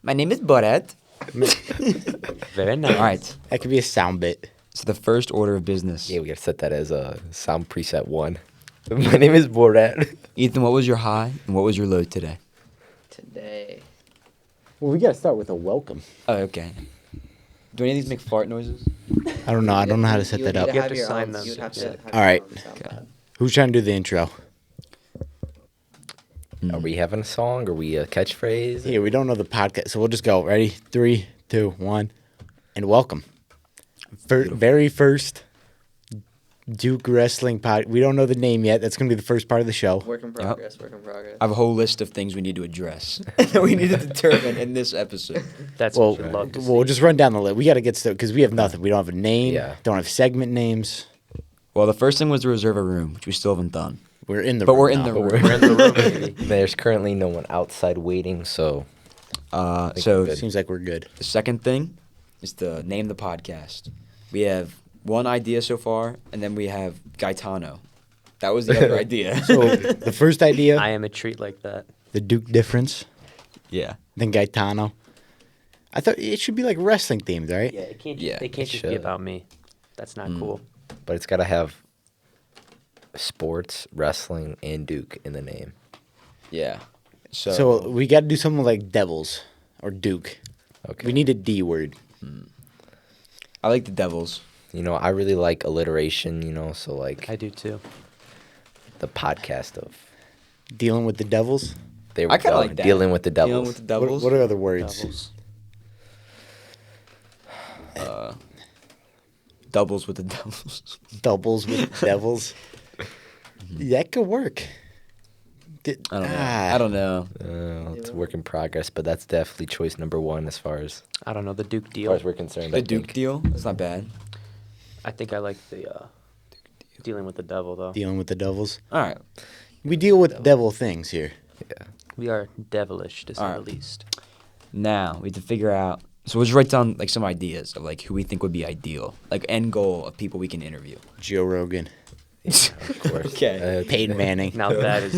My name is Borat. Very nice. All right. That could be a sound bit. So the first order of business. Yeah, we gotta set that as a sound preset 1. My name is Borat. Ethan, what was your high and what was your low today? Today. Well, we gotta start with a welcome. Oh, okay. Do any of these make fart noises? I don't know. I don't know how to set You would that need up. to You have have to your sign own- them. You would have to Yeah. have All your right. own sound Okay. pad. Who's trying to do the intro? Are we having a song? Are we a catchphrase? Here, we don't know the podcast, so we'll just go. Ready? 3, 2, 1, and welcome. Very first Duke Wrestling pod. We don't know the name yet. That's gonna be the first part of the show. Work in progress. Work in progress. I have a whole list of things we need to address that we need to determine in this episode. That's Well, what you love to see. we'll just run down the list. We got to get started because we have nothing. We don't have a name. Yeah. Don't have segment names. Well, the first thing was to reserve a room, which we still haven't done. We're in the. But room we're in now. the room. We're in the room, baby. There's currently no one outside waiting, so think So we're good. Seems like we're good. the second thing is to name the podcast. We have one idea so far, and then we have Gaetano. That was the other idea. So the first idea, I am a treat like that. the Duke difference, Yeah. then Gaetano. I thought it should be like wrestling themed, right? Yeah, it can't. Yeah, they can't it just be should. about me. That's not cool. but it's gotta have sports, wrestling, and Duke in the name. Yeah. So we got to do something like Devils or Duke. Okay. We need a D word. I like the Devils. You know, I really like alliteration. You know, so like I do too. the podcast of Dealing with the Devils. they I kinda like that. dealing with the Dealing devils. with the Devils. What are other words? Devils. Doubles with the Devils. Doubles with Devils. That could work. I don't know. I don't know. It's a work in progress, but that's definitely choice number 1 as far as I don't know the Duke as deal. far as we're concerned. The I Duke think. deal? That's not bad. I think I like the dealing with the devil though. Dealing with the Devils. All right. We deal with devil things here. Yeah. We are devilish to say the Alright. least. Now we have to figure out. So we'll just write down like some ideas of like who we think would be ideal, like end goal of people we can interview. Joe Rogan, Of course. Okay. Peyton Manning, Now that is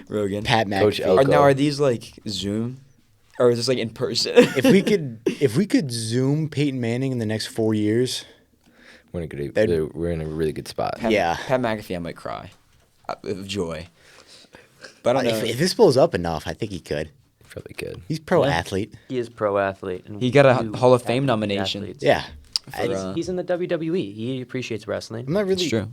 Rogan. Pat Coach McAfee. Elko. Now are these like Zoom, or is this like in person? if we could zoom Peyton Manning in the next 4 years, we're in a really good spot. Pat, Yeah. Pat McAfee, I might cry of joy. But I don't know. if this blows up enough, I think he could. Probably good. He's pro Yeah. athlete. he is pro athlete. And He got a you Hall of have Fame to be nomination. athletes. Yeah. For, He's in the WWE. He appreciates wrestling. I'm not really. It's true.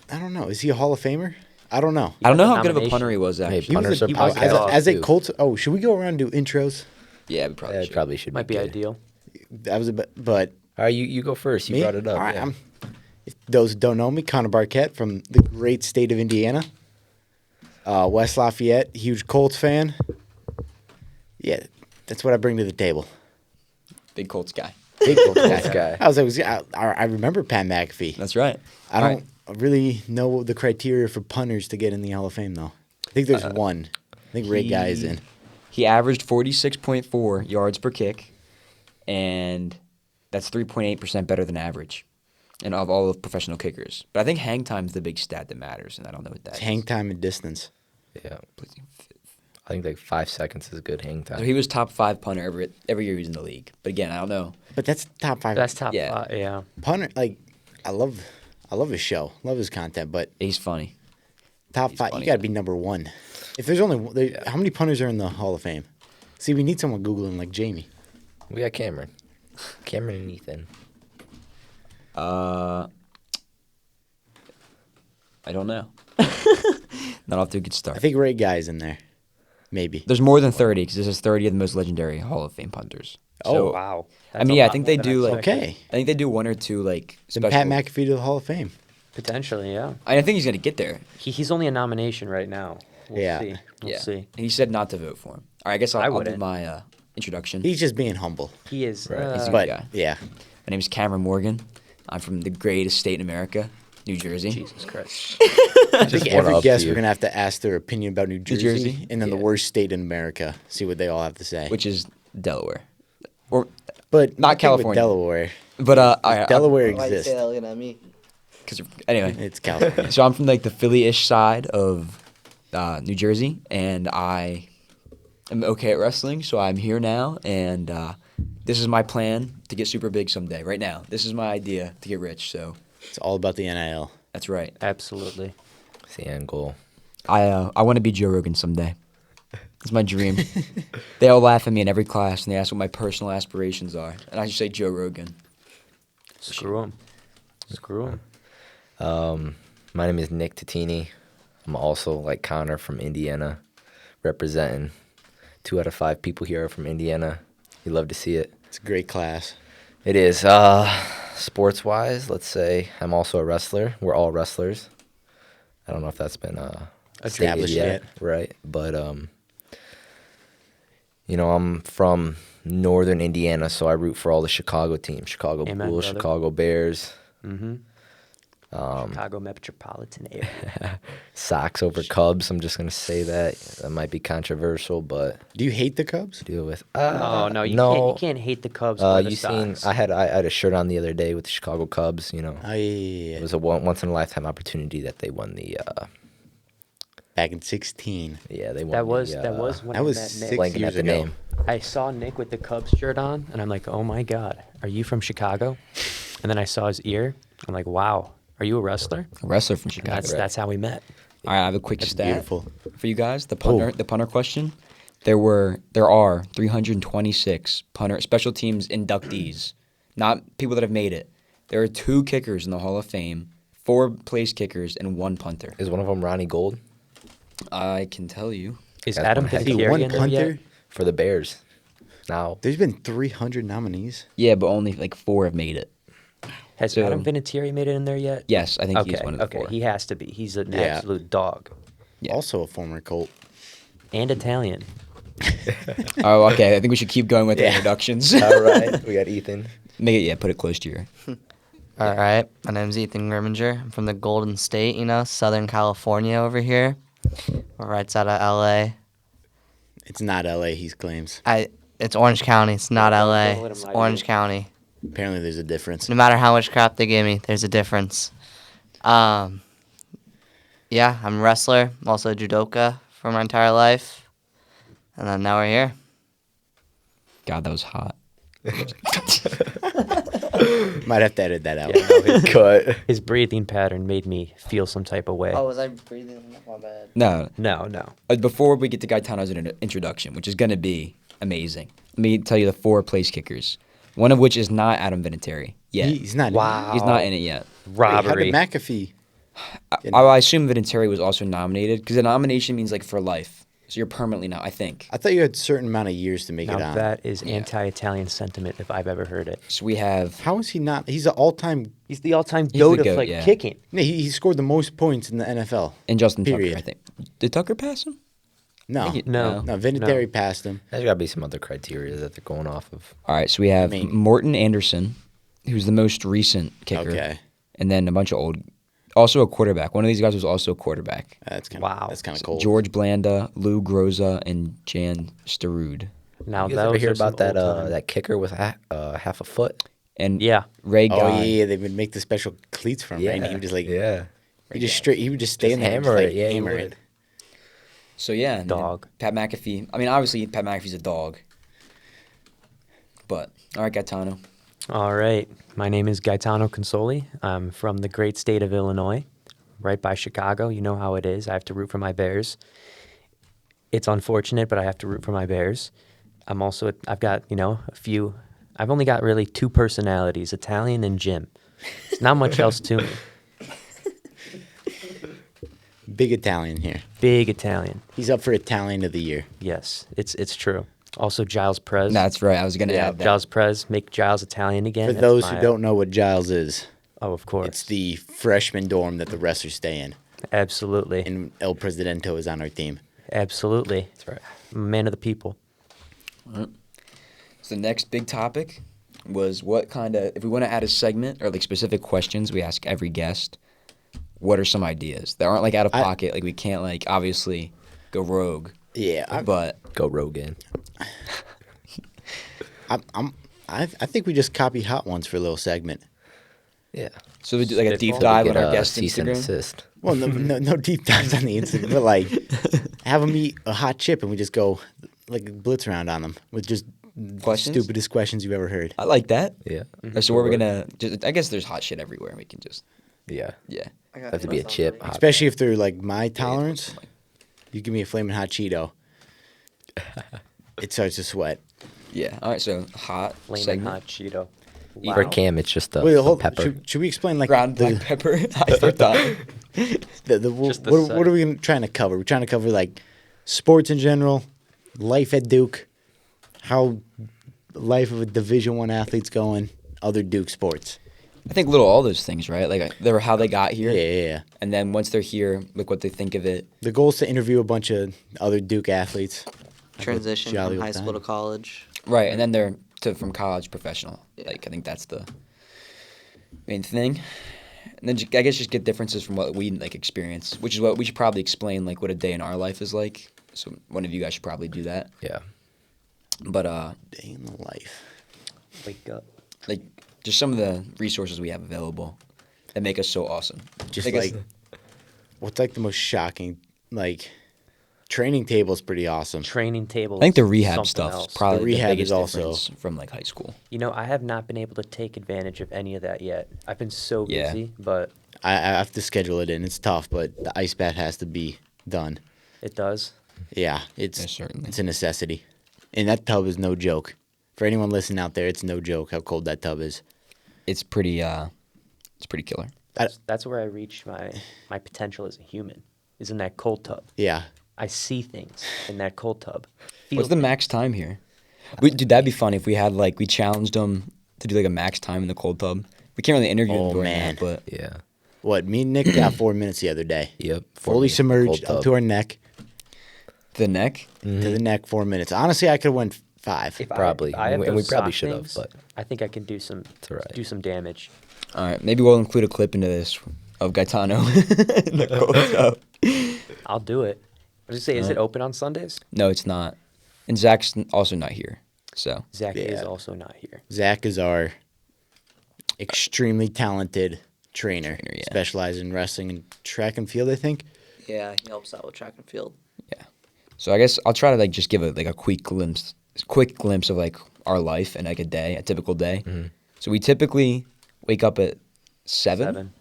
I don't know. Is he a Hall of Famer? I don't know. I don't got know the how good of a nomination. punter he was actually. He was Punters a, are he was as, dog, as a too. Colts. Oh, should we go around and do intros? Yeah, we probably That should. probably should Might be good. ideal. That was a bit, but All right, you go first. You me? brought it up. All right, yeah. if those who don't know me, Connor Barquette from the great state of Indiana, West Lafayette, huge Colts fan. Yeah, that's what I bring to the table. Big Colts guy. Big Colts Colts guy. guy. I remember Pat McAfee. That's right. I don't really know the criteria for punters to get in the Hall of Fame, though. I think there's one. I think Ray Guy is in. He averaged 46.4 yards per kick, and that's 3.8% better than average, and of all of professional kickers. But I think hang time's the big stat that matters, and I don't know what that It's is. hang time and distance. Yeah. I think like 5 seconds is a good hang time. So he was top 5 punter every year he was in the league. But again, I don't know. But that's top 5. That's top Yeah. 5. Yeah. punter. Like, I love his show, love his content. But He's funny. top He's 5, funny, you got to yeah. be number 1. If there's only how many punters are in the Hall of Fame? See, we need someone googling like Jamie. We got Cameron. Cameron and Ethan. I don't know. Not off to a good start. I think Ray Guy's in there. Maybe. There's more than 30 because this is 30 of the most legendary Hall of Fame punters. So, Wow. I mean, yeah, I think they do like. Okay. I think they do one or two like Then special. Pat McAfee to the Hall of Fame. Potentially, yeah. I think he's gonna get there. He's only a nomination right now. We'll Yeah. see. We'll Yeah. see. And he said not to vote for him. All right, I guess I I'll do wouldn't. my introduction. He's just being humble. He is. Right. He's a But, guy. yeah. My name is Cameron Morgan. I'm from the greatest state in America, New Jersey. Jesus Christ. I think Just one every up guest to we're you. going to have to ask their opinion about New Jersey, Jersey? and then the Yeah. worst state in America. See what they all have to say. Which is Delaware. Or, but not I think with California. Delaware. but Delaware Why you say exists. that looking at me? Because anyway, It's California. so I'm from like the Philly-ish side of New Jersey, and I am okay at wrestling, so I'm here now, and this is my plan to get super big someday. Right now, this is my idea to get rich. So It's all about the NIL. that's right. Absolutely. It's the end goal. I want to be Joe Rogan someday. It's my dream. They all laugh at me in every class, and they ask what my personal aspirations are, and I just say Joe Rogan. Screw him. Screw him. My name is Nick Titini. I'm also like Connor from Indiana, representing. 2 out of 5 people here are from Indiana. We love to see it. It's a great class. It is. Sports wise, let's say I'm also a wrestler. We're all wrestlers. I don't know if that's been stated Established yet. right? But I'm from northern Indiana, so I root for all the Chicago teams: Chicago Amen, Bulls, brother. Chicago Bears, Mm-hmm. Chicago metropolitan area. Sox over Cubs. I'm just gonna say that. That might be controversial, but Do you hate the Cubs? deal with. Oh no, you can't hate the Cubs. Or the You seen? Sox. I had a shirt on the other day with the Chicago Cubs. Oh, It yeah. was a once in a lifetime opportunity that they won the. Back in 16. Yeah, they won. That was the, that was when that I was met 6 Nick. blanking years at the ago. name. I saw Nick with the Cubs shirt on, and I'm like, oh my god, are you from Chicago? And then I saw his ear. I'm like, wow, are you a wrestler? A wrestler from And Chicago. that's how we met. All right, I have a quick stat Beautiful. for you guys. The punter question. There are 326 special teams inductees, not people that have made it. There are 2 kickers in the Hall of Fame, 4 place kickers, and 1 punter. Is one of them Ronnie Gold I can tell you. Is That's Adam one heck of a Vinatieri One in there punter. yet? for the Bears? Now There's been 300 nominees. Yeah, but only like 4 have made it. Has So- Adam Vinatieri made it in there yet? Yes, I think Okay, he's one of the okay, 4. he has to be. He's an Yeah. absolute dog Yeah. Also a former Colt. and Italian. Oh, okay. I think we should keep going with the Yeah. introductions. all right, we got Ethan. Put it close to your. All right, my name's Ethan Grimminger. I'm from the Golden State, Southern California over here. We're right out of LA. It's not LA, he claims. It's Orange County. It's not Don't LA. let him It's lie to Orange you. County. Apparently there's a difference. No matter how much crap they give me, there's a difference. Yeah, I'm a wrestler. I'm also a judoka for my entire life. And then now we're here. God, that was hot. Might have to edit that out. Yeah, no, his, Cut. his breathing pattern made me feel some type of way. was I breathing? My bad. No. No. Before we get to Gaetano's introduction, which is going to be amazing, let me tell you the 4 place kickers. One of which is not Adam Vinatieri yet. He's not. Wow. He's not in it yet. Wait, how Robbery. did McAfee? I assume Vinatieri was also nominated because a nomination means like for life. So you're permanently not, I think. I thought you had a certain amount of years to make Now it on. that is anti-Italian sentiment if I've ever heard it. So we have. How is he not? He's an all-time. He's the all-time the goat of GOAT, like yeah. kicking. No, he scored the most points in the NFL. And Justin Period. Tucker, I think. Did Tucker pass him? No, No. no. Vinatieri passed him. There's got to be some other criteria that they're going off of. All right, so we have mean- Morton Anderson, who's the most recent kicker. Okay, And then a bunch of old. Also a quarterback. One of these guys was also a quarterback. that's kind Wow. of That's kind of cold. George Blanda, Lou Groza, and Jan Starud. Now You guys ever those hear are some about that old-time- that kicker with half a foot? And Yeah. Ray Guy. Oh yeah, they would make the special cleats for him. Right? And he would just yeah. he just straight. He would just stay in there, and hammer just, it, yeah, he hammer would. it. So yeah, and then Dog. Pat McAfee. I mean, obviously Pat McAfee's a dog. But all right, Gaetano. All right. My name is Gaetano Consoli. I'm from the great state of Illinois, right by Chicago. You know how it is. I have to root for my Bears. It's unfortunate, but I have to root for my Bears. I've got, a few. I've only got really 2 personalities, Italian and Jim. There's not much else to me. Big Italian here. Big Italian. He's up for Italian of the year. Yes, it's true. Also, Giles Perez. That's right. I was gonna Yeah, add that. Giles Perez. Make Giles Italian again. For That's those who my- don't know what Giles is, Oh, of course. it's the freshman dorm that the wrestlers stay in. Absolutely. And El Presidento is on our team. Absolutely. That's right. I'm a man of the people. So the next big topic was what kind of, if we want to add a segment or like specific questions we ask every guest, what are some ideas that aren't like out of I- pocket? Like we can't like obviously go rogue, Yeah, but Go Rogan. I think we just copy hot ones for a little segment. Yeah. so we do like a deep Spitball. dive Get on our a guest cease and Instagram. desist. Well, no deep dives on the Instagram, but like have them eat a hot chip and we just go like a blitz round on them with just Questions? stupidest questions you've ever heard. I like that. Yeah. So where we're gonna just, I guess there's hot shit everywhere. We can just, Yeah. yeah. Have to be a chip. hot Especially if they're like my Yeah, tolerance. something like- You give me a flaming hot Cheeto. It starts to sweat. Yeah. All right. So hot Flaming segment. hot Cheeto. For Cam, it's just a, Wait, a hold. pepper. Should we explain like Ground the, black pepper. I start dying. Just the what are we trying to cover? We're trying to cover like sports in general, life at Duke, how life of a Division One athlete's going, other Duke sports. I think little all those things, right? Like they were how they got here, Yeah. and then once they're here, look what they think of it. The goal is to interview a bunch of other Duke athletes. Transition Jolly from old high school to time. college. Right, and then they're from college professional. Like I think that's the main thing. And then I guess just get differences from what we like experience, which is what we should probably explain, like what a day in our life is like. So one of you guys should probably do that. Yeah. But Day in the life. Wake up. like just some of the resources we have available that make us so awesome. Just I guess- like, what's like the most shocking, like, training table is pretty awesome. Training table. I think the is rehab something stuff else. is probably The the, rehab biggest is also- difference from like high school. You know, I have not been able to take advantage of any of that yet. I've been so Yeah. busy, but I have to schedule it in. It's tough, but the ice bath has to be done. it does. Yeah, it's Yeah, certainly. it's a necessity. And that tub is no joke. For anyone listening out there, it's no joke how cold that tub is. It's pretty killer. That's where I reach my potential as a human. Is in that cold tub. Yeah. I see things in that cold tub. Feel What's the things. max time here? Dude, that'd be fun if we had like we challenged them to do like a max time in the cold tub. We can't really interview Oh, them during man. that, but Yeah. What, me and Nick got 4 minutes the other day. Yep. Fully submerged Cold up tub. to our neck, the neck. to the neck, 4 minutes. Honestly, I could have went 5. If Probably. I have And we those probably sock should have, things, but- I think I can do some all right. do some damage. All right, maybe we'll include a clip into this of Gaetano in the cold tub. I'll do it. I was just say, is it open on Sundays? No, it's not. And Zach's also not here, so Zach is Yeah. also not here. Zach is our extremely talented trainer, Trainer, yeah. specialized in wrestling and track and field, I think. Yeah, he helps out with track and field. yeah. So I guess I'll try to like just give a quick glimpse of like our life and like a day, a typical day. So we typically wake up at 7.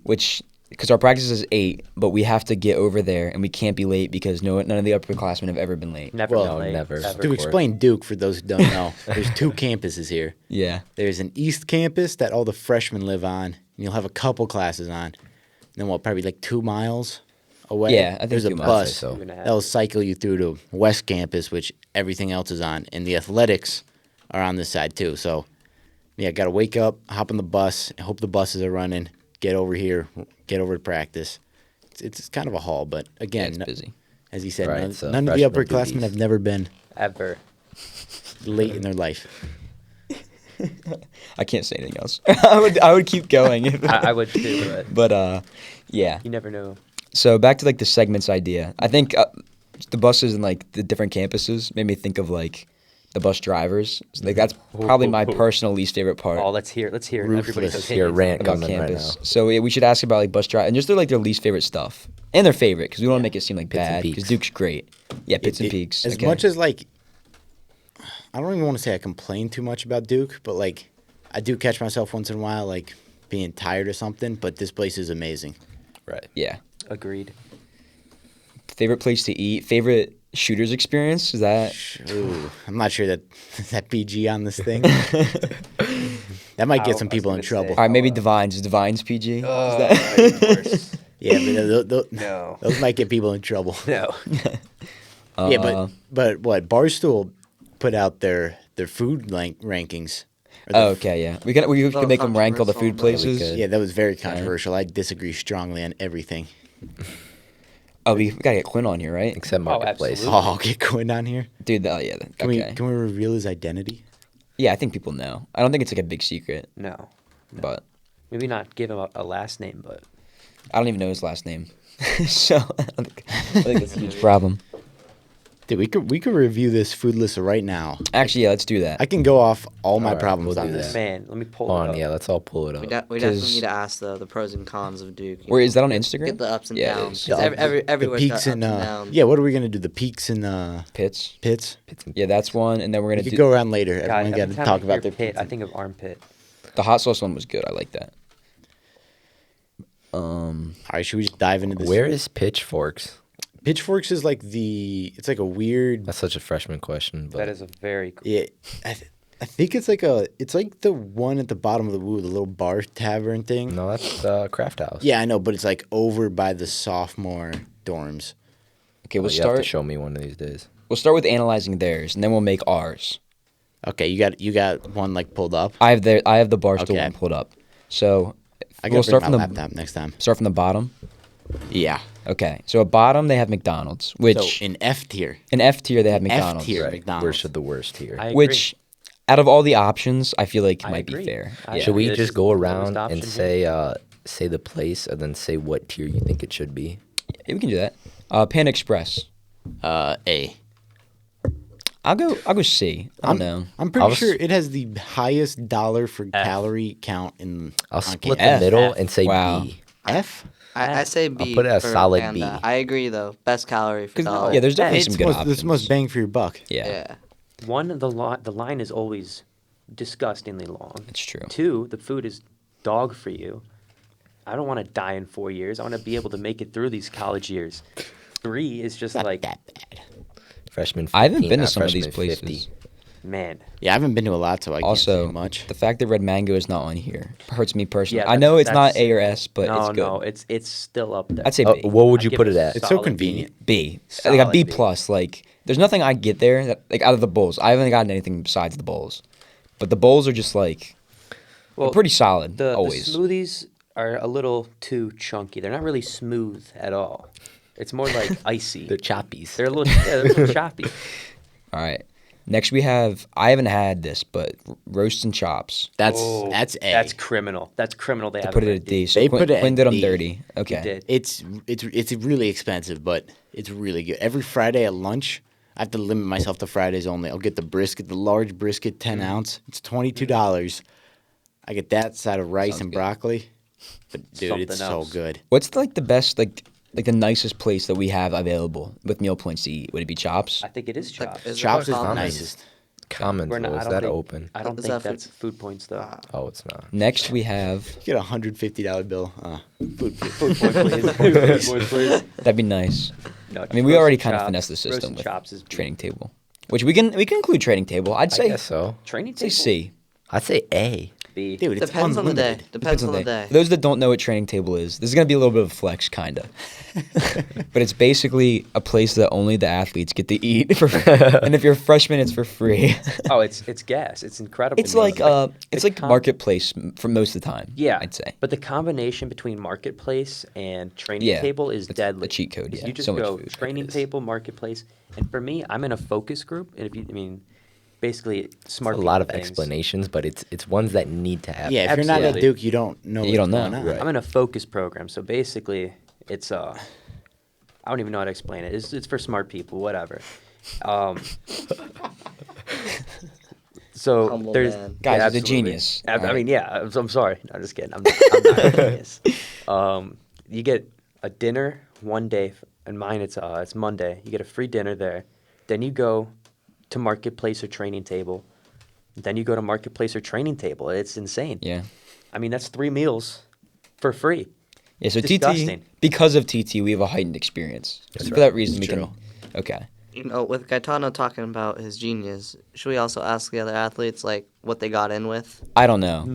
Which because our practice is 8, but we have to get over there and we can't be late because none of the upperclassmen have ever been late. Never Well, been late. never. ever. To explain Duke, for those who don't know, there's 2 campuses here. Yeah. There's an East campus that all the freshmen live on, and you'll have a couple classes on. Then, probably like 2 miles away, Yeah, I think there's a 2 miles. bus So. 2.5. that'll cycle you through to West campus, which everything else is on. And the athletics are on this side too. So, yeah, got to wake up, hop on the bus, hope the buses are running, get over here, get over to practice. It's kind of a haul, but Yeah, again, it's busy. as he said, Right, none, so none of the freshman upperclassmen duties. have never been Ever. late in their life. I can't say anything else. I would keep going. I would too, but But yeah. you never know. So back to like the segments idea. I think the buses and like the different campuses made me think of like the bus drivers. So, like that's probably my personal least favorite part Oh, let's hear everybody's Ruthless. opinions. Your rant about coming right campus. now. So yeah, we should ask about like bus drive and just their least favorite stuff and their favorite because we don't want to make it seem like Pits and bad because peaks. Duke's great. Yeah, Pits and Peaks. As okay. much as like, I don't even want to say I complain too much about Duke, but like, I do catch myself once in a while like being tired or something. But this place is amazing. Right. Yeah. Agreed. Favorite place to eat. Favorite shooters experience. Is that? Ooh, I'm not sure that that PG on this thing. That might get I some was people in gonna say. trouble. All right, maybe Divines. Is Divines PG? Oh, Is that? Yeah, but No. those might get people in trouble. No. Yeah, but what Barstool put out their food rankings. Or Oh, okay, yeah. We could make them rank all the food controversial, places. could. Yeah, that was very controversial. I disagree strongly on everything. Oh, we gotta get Quinn on here, right? Except marketplace. absolutely. Oh, I'll get Quinn on here. Dude, yeah. Can Okay. we reveal his identity? Yeah, I think people know. I don't think it's like a big secret, No. but Maybe not give him a last name, but I don't even know his last name. So I think that's a huge problem. Dude, we could review this food list right now. Actually, yeah, let's do that. I can go off all my Alright, problems we'll on do this. that. Man, let me pull Hold it on, up. yeah, let's all pull it up. We definitely 'Cause- need to ask the pros and cons of Duke. Where is that on Instagram? Get the ups and Yeah, it downs. is. 'Cause The everywhere's peaks got and ups and downs. yeah, what are we gonna do? The peaks and Pits. pits. Yeah, that's one, and then we're We gonna could do go around later. God, Everyone got every to time talk I about hear their pit, pits. I think of armpit. the hot sauce one was good. I like that. All right, should we just dive into this? Where is Pitchforks? Pitchforks is like it's like a weird. That's such a freshman question, but That is a very cool. Yeah, I think it's like the one at the bottom of the Woo, the little bar tavern thing. no, that's Craft House. Yeah, I know, but it's like over by the sophomore dorms. Okay, Oh, we'll you have to start. show me one of these days. We'll start with analyzing theirs, and then we'll make ours. Okay, you got one like pulled up. I have the Barstool Okay. one pulled up. So I we'll gotta start bring from my the laptop next time. start from the bottom. Yeah. Okay, so at bottom they have McDonald's, which So in F tier. in F tier they have McDonald's, tier. Right. McDonald's. Worst of the worst here. I agree. which out of all the options, I feel like I might agree. be fair. I Yeah. Should we This just is go the lowest around option and here. say the place and then say what tier you think it should be? Yeah, we can do that. Panda Express. A. I'll go C. I don't know. I'm pretty was- sure it has the highest dollar for calorie count in. I'll on split campus. the middle F. and say Wow. B. F. I say B. put it as for solid Panda. B. I agree though. Best calorie for 'Cause, dollar. yeah, there's definitely It's some good This options. most bang for your buck. Yeah, Yeah. One, the line is always disgustingly long. it's true. Two, the food is dog for you. I don't want to die in 4 years. I want to be able to make it through these college years. Three is just Not like, that bad. Freshman 15, I haven't been to not some of these freshman places. 50. man. Yeah, I haven't been to a lot, so I can't Also, say much. the fact that Red Mango is not on here hurts me personally. Yeah, I know it's not that's- A or S, but no, it's good. no, it's still up there. I'd say Oh, B. what would I'd you give put it it a at? It's so solid B. convenient. B. Like a Solid B B. plus. Like, there's nothing I get there that like out of the bowls. I haven't gotten anything besides the bowls, but the bowls are just like they're pretty solid The always. smoothies are a little too chunky. They're not really smooth at all. It's more like icy. They're choppies. They're a little choppy. All right. Next we have I haven't had this, but roasts and chops. That's Oh, that's A. That's criminal. That's criminal. They They have put it it at at D. So They Quinn, put it at Quinn did them D. dirty. Okay. did. It's really expensive, but it's really good. Every Friday at lunch, I have to limit myself to Fridays only. I'll get the brisket, the large brisket, 10 ounce. It's $22. I get that side of rice Sounds and good. broccoli. But dude, it's Something else. so good. What's like the best like the nicest place that we have available with meal points to eat? Would it be Chops? I think it is chops. Is it Chops is the common? nicest. Commons, We're not- though, I is don't that think- open? I don't Is think that food- that's food points though. Oh, it's not. Next we have You get a $150 bill. Food. Food point, please. Food point, please. that'd be nice. No, I mean, we roast already and kind of chops- finessed the roast system and with chops is training table, which we can include training table. I'd I say guess so. Training say table. C. I'd say A. B. Dude, it's Depends on the day. unlimited. Depends on the day. For those that don't know what training table is, this is gonna be a little bit of a flex, kinda. But it's basically a place that only the athletes get to eat, and if you're a freshman, it's for free. Oh, it's gas. It's incredible. It's like it's the like marketplace for most of the time. Yeah, I'd say. But the combination between marketplace and training Yeah, table is it's deadly. a cheat code, 'Cause yeah. You just So much go food, training it is. table, marketplace, and for me, I'm in a focus group, and if you, I mean, basically smart. A lot of people things. explanations, but it's ones that need to happen. Yeah, if you're not at Absolutely. Duke, you don't know You don't what's know. going on. Right. I'm in a focus program, so basically, it's I don't even know how to explain it. It's for smart people, whatever. So Humble there's man. Guys, he's a absolutely. genius. I Alright. mean, yeah. I'm sorry. No, I'm just kidding. I'm not a genius. You get a dinner one day, and mine it's Monday. You get a free dinner there. Then you go to marketplace or training table. Then you go to marketplace or training table. It's insane. Yeah. I mean, that's 3 meals for free. Yeah. So Disgusting. TT, because of TT, we have a heightened experience. So That's for right. that reason, we It's can. true. Okay. You know, with Gaetano talking about his genius, should we also ask the other athletes like what they got in with? I don't know.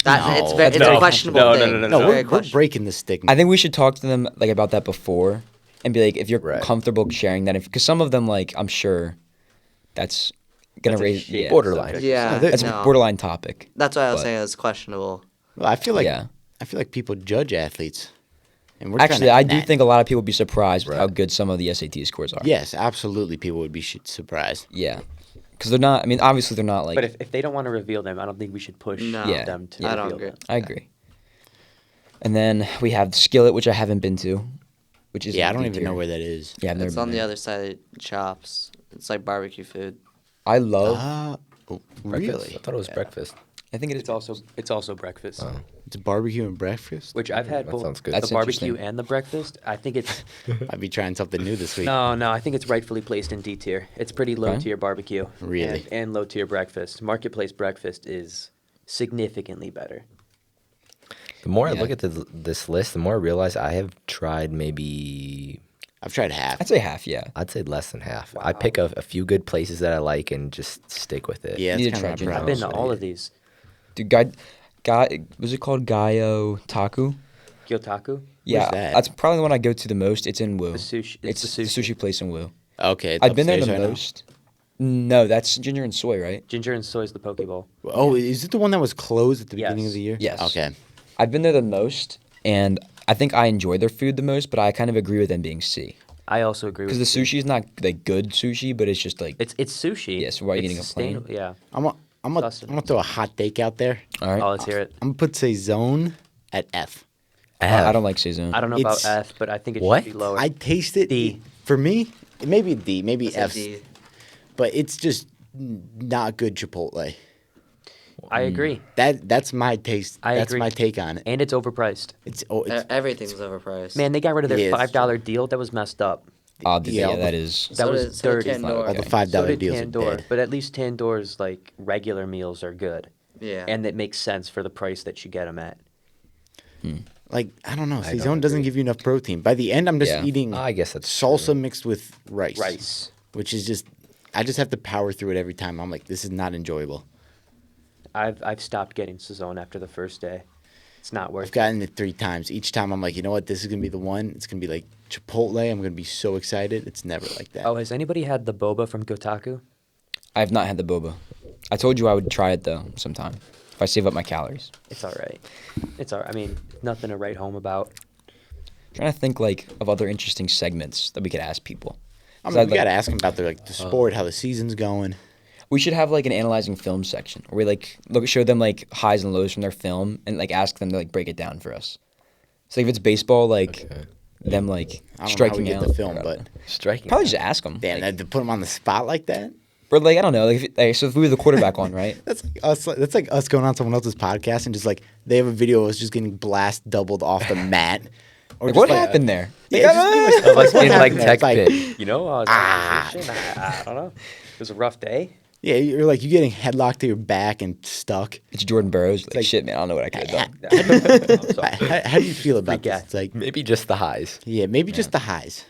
That it's, No. it's No. a questionable No, no, thing. no, no, It's No, very we're questionable. breaking the stigma. I think we should talk to them like about that before, and be like, if you're Right. comfortable sharing that, because some of them, like, I'm sure, that's gonna That's a raise shit borderline. subject. Yeah, No, That's no. a borderline topic. That's why I was but- saying it's questionable. Well, I feel like Yeah. people judge athletes. And we're Actually, trying to I end do that. think a lot of people would be surprised with how Right. good some of the SAT scores are. Yes, absolutely. People would be surprised. Yeah. Because they're not. I mean, obviously they're not like. But if they don't want to reveal them, I don't think we should push No, Yeah. them to I don't reveal agree. them. I agree. And then we have Skillet, which I haven't been to, which is Yeah, I in don't B even know tier. where that is. Yeah, I've never It's been on the there. other side of Chops. It's like barbecue food. I love. Breakfast? Really? I thought it was breakfast. I think it is. It's also breakfast, It's barbecue and breakfast. which I've had That both sounds good. the That's barbecue interesting. and the breakfast. I think it's I'd be trying something new this week. no. I think it's rightfully placed in D tier. It's pretty low Okay. tier barbecue. Really? And low tier breakfast. Marketplace breakfast is significantly better. The more I Yeah. look at this list, the more I realize I have tried maybe, I've tried half. I'd say half. Yeah. I'd say less than half. I pick a few good places that I like and just stick with it. Yeah, Need it's to kind try of my ginger I've problem. been to all of these. Dude, was it called Gaio Taku? Gyotaku. Yeah, that? that's probably the one I go to the most. It's in Wu. The sushi- It's it's the the sushi place in Wu. Okay, it's I've been there the upstairs right now. most. No, that's ginger and soy, right? Ginger and soy is the poke bowl. Oh, is it the one that was closed at the beginning Yes. of the year? Yes. Okay. I've been there the most, and I think I enjoy their food the most. But I kind of agree with them being C I also agree with because the you. sushi is not like good sushi, but it's just like It's sushi. Yeah, so why are you It's getting a plain? sustainable- Yeah. I'm gonna throw a hot take out there. all right. Oh, let's hear it. I'm gonna put Saison at F. I don't like Saison. I don't know It's- about F, but I think it What? should be lower. I taste it. D. For me, it may be a D, maybe It's a F, D. but it's just not good Chipotle. I agree. That's my taste. I That's agree. my take on it. And it's overpriced. It's Everything's overpriced. Man, they got rid of their Yeah, it's $5 deal. That was messed up. Yeah, Yeah, that is. That So was did- so did dirty. Tandoor. all the Okay. $5 So did deals are Tandoor, dead. but at least Tandoor's like regular meals are good, Yeah. and it makes sense for the price that you get them at. Like I don't know, I don't Saison doesn't agree. give you enough protein. By the end, I'm just Yeah. eating I guess that's salsa true. mixed with rice. Rice. Which is just I just have to power through it every time. I'm like, this is not enjoyable. I've stopped getting Saison after the first day. It's not worth I've gotten it 3 times. Each time I'm like, you know what, this is gonna be the one. It's gonna be like Chipotle. I'm gonna be so excited. It's never like that. Oh, has anybody had the boba from Gotaku? I have not had the boba. I told you I would try it though sometime if I save up my calories. It's all right. It's all. I mean, nothing to write home about. trying to think like of other interesting segments that we could ask people. I 'Cause mean, I'd we like- gotta ask them about their the sport, how the season's going. We should have like an analyzing film section where we like show them like highs and lows from their film and like ask them to like break it down for us. So if it's baseball, like Okay. them like I don't know how striking we get out. the film, or- but Striking. probably just ask them. damn, like, to put them on the spot like that. or like I don't know. So if we were the quarterback on, right? That's like us. That's like us going on someone else's podcast and just like they have a video of us just getting blast doubled off the mat. Or Like, just what like- happened there? Yeah, Like, just be ah! like, Like what in like happened there? tech It's like, pit. You know, I was I don't know. It was a rough day. yeah, you're like you getting headlocked to your back and stuck. It's Jordan Burroughs. Like, like- shit, man. I don't know what I could have done. I'm sorry. How do you feel about Freak this? out. It's like Maybe just the highs. yeah, maybe just the highs.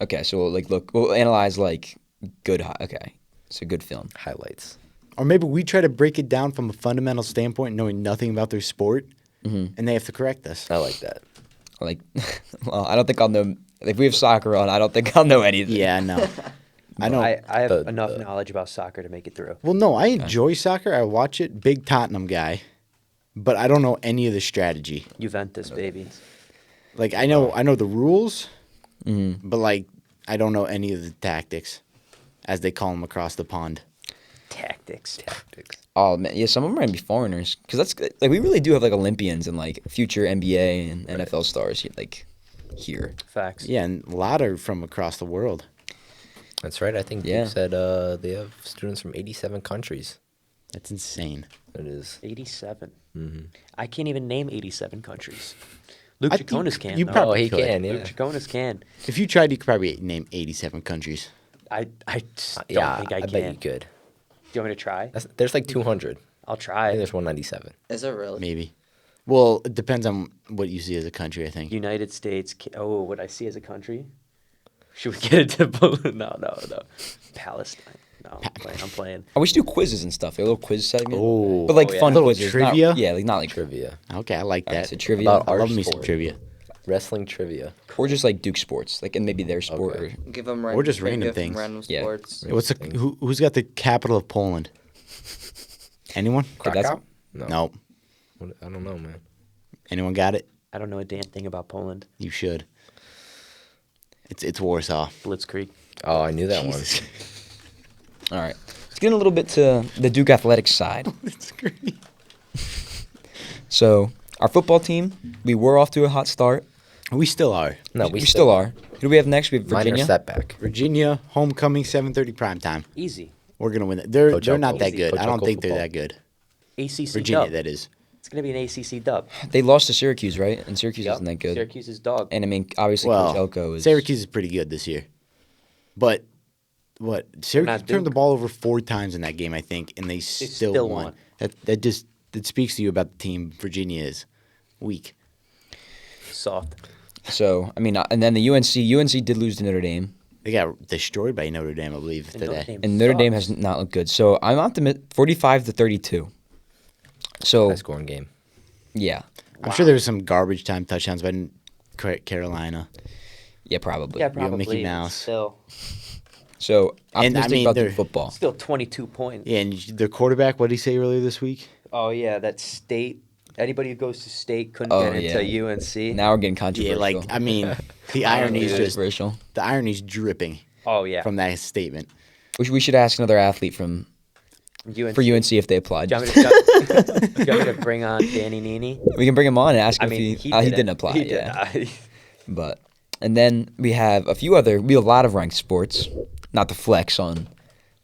Okay, so we'll analyze like good high. Okay, so good film. Highlights. Or maybe we try to break it down from a fundamental standpoint, knowing nothing about their sport, Mm-hmm. and they have to correct us. I like that. Like, well, I don't think I'll know. If we have soccer on, I don't think I'll know anything. Yeah, no. I know. I have The- enough the- knowledge about soccer to make it through. Well, no, I enjoy soccer. I watch it. Big Tottenham guy, but I don't know any of the strategy. Juventus, baby. Like I know the rules, Mm-hmm. but like I don't know any of the tactics, as they call them across the pond. Tactics. Oh man, yeah. Some of them are gonna be foreigners because that's like we really do have like Olympians and like future NBA and NFL stars like here. Facts. Yeah, and a lot are from across the world. That's right. I think Yeah. you said they have students from 87 countries. That's insane. It is. 87. Mm-hmm. I can't even name 87 countries. Luke I think Chaconas can. you though. probably Oh, he could. can, yeah. Luke Chaconas can. If you tried, you could probably name 87 countries. I just don't Yeah, think I bet can. you could. Do you want me to try? There's like 200. I'll I think try. there's 197. Is it really? Maybe. Well, it depends on what you see as a country, I think. United States. Oh, what I see as a country? Should we get it to No. Palestine. No, I'm playing. Oh, we should do quizzes and stuff. A little quiz segment. Oh. but like Oh, yeah. fun Little quizzes. not- trivia? yeah, like not like Trivia. Okay, I like Alright, that. so trivia. About I our love me some sport. trivia. Wrestling trivia. or just like Duke sports, like and maybe their sport. Okay. Or, Give them Or just random give 'em things. Random Yeah. sports. What's the, who's got the capital of Poland? Anyone? Okay, that's- Krakow? No. No. I don't know, man. Anyone got it? I don't know a damn thing about Poland. You should. It's Warsaw. Blitzkrieg. Oh, I knew that Jesus. all right. Let's get a little bit to the Duke athletics side. It's great. So our football team, we were off to a hot start. We still are. No, we still are. Who do we have next? We have Minor Virginia. setback. Virginia, homecoming, 7:30 prime time. Easy. We're gonna win. They're Coach they're not Elko. that good. Coach I don't Elko think they're football. that good. ACC Virginia, dub. that is. It's gonna be an ACC dub. They lost to Syracuse, right? And Syracuse Yep. isn't that good. Syracuse is dog. And I mean, obviously, Well, Coach Elko is. Syracuse is pretty good this year, but what Syracuse not turned the Duke. ball over 4 times in that game, I think, and they still, still won. won. That speaks to you about the team. Virginia is weak. Soft. So I mean, and then the UNC did lose to Notre Dame, They got destroyed by Notre Dame, I believe, And Notre today. Dame and Notre Dame sucks. has not looked good. So I'm optimistic. 45-32. So High scoring game. yeah, I'm sure there was some garbage time touchdowns by Carolina. yeah, probably. Yeah, got probably. Mickey but Mouse. Still, So And, I optimistic mean, about they're- the football. still 22 points. Yeah, and their quarterback, what did he say earlier this week? Oh yeah, that state. Anybody who goes to state couldn't Oh, get into UNC. Now we're getting Yeah, controversial. like I mean, the irony's just controversial. the irony's dripping Oh yeah. from that statement. We should ask another athlete from UNC. for UNC if they applied. Do you want me to, do you want me to bring on Danny Nini? We can bring him on and ask I him mean, if he didn't apply. He Yeah, did not. but and then we have a lot of ranked sports. Not to flex on.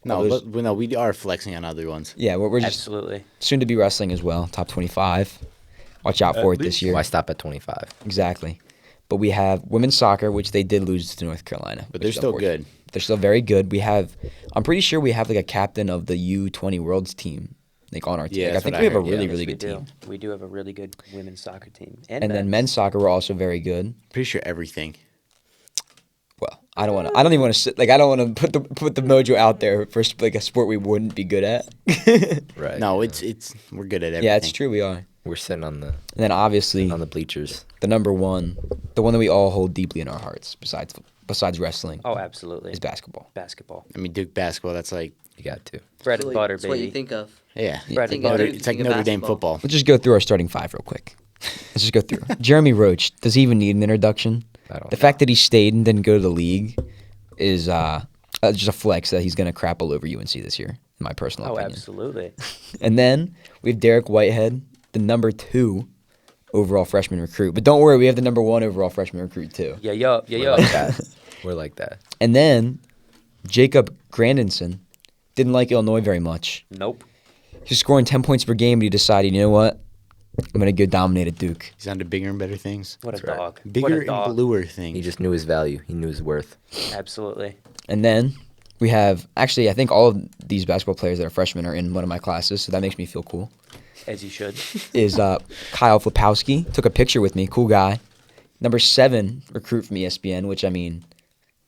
No, others. but no, we are flexing on other ones. Yeah, we're just Absolutely. soon to be wrestling as well. Top 25. Watch out for it this year. Why stop at 25? Exactly. But we have women's soccer, which they did lose to North Carolina. But which they're is still unfortunate. good. They're still very good. I'm pretty sure we have like a captain of the U20 Worlds team, like on our team. Yeah, Like, I that's think what we I have a heard, yeah. really, Yes, really we good do. team. We do have a really good women's soccer team. And then men's soccer, we're also very good. Pretty sure everything. Well, I don't even want to I don't want to put the mojo out there for like a sport we wouldn't be good at. Right. No, it's we're good at everything. Yeah, it's true. We are. We're sitting on the And then obviously bleachers. the number one, the one that we all hold deeply in our hearts, besides wrestling, Oh, absolutely. is basketball. Basketball. I mean, Duke basketball. That's like You got to. Bread That's and what- butter, that's what you baby. think of. yeah, Bread Think and of butter. Duke, it's like think of Notre Dame basketball. football. Let's just go through our starting five real quick. Let's just go through. Jeremy Roach, does he even need an introduction? I don't The know. fact that he stayed and didn't go to the league is just a flex that he's going to crap all over UNC this year, in my personal Oh, opinion. absolutely. And then we have Derek Whitehead, the number 2 overall freshman recruit. But don't worry, we have the number 1 overall freshman recruit too. Yeah, yo, yeah, We're yo. like that. We're like that. And then Jacob Grandinson didn't like Illinois very much. Nope. He's scoring 10 points per game, but he decided, you know what? I'm going to go dominate at Duke. He's on to bigger and better things. What a That's right. dog. What Bigger a and dog. bluer things. He just knew his value. He knew his worth. Absolutely. And then we have, actually, I think all of these basketball players that are freshmen are in one of my classes, so that makes me feel cool. As you should. Is Kyle Flipowski. Took a picture with me. Cool guy. Number 7 recruit from ESPN, which, I mean,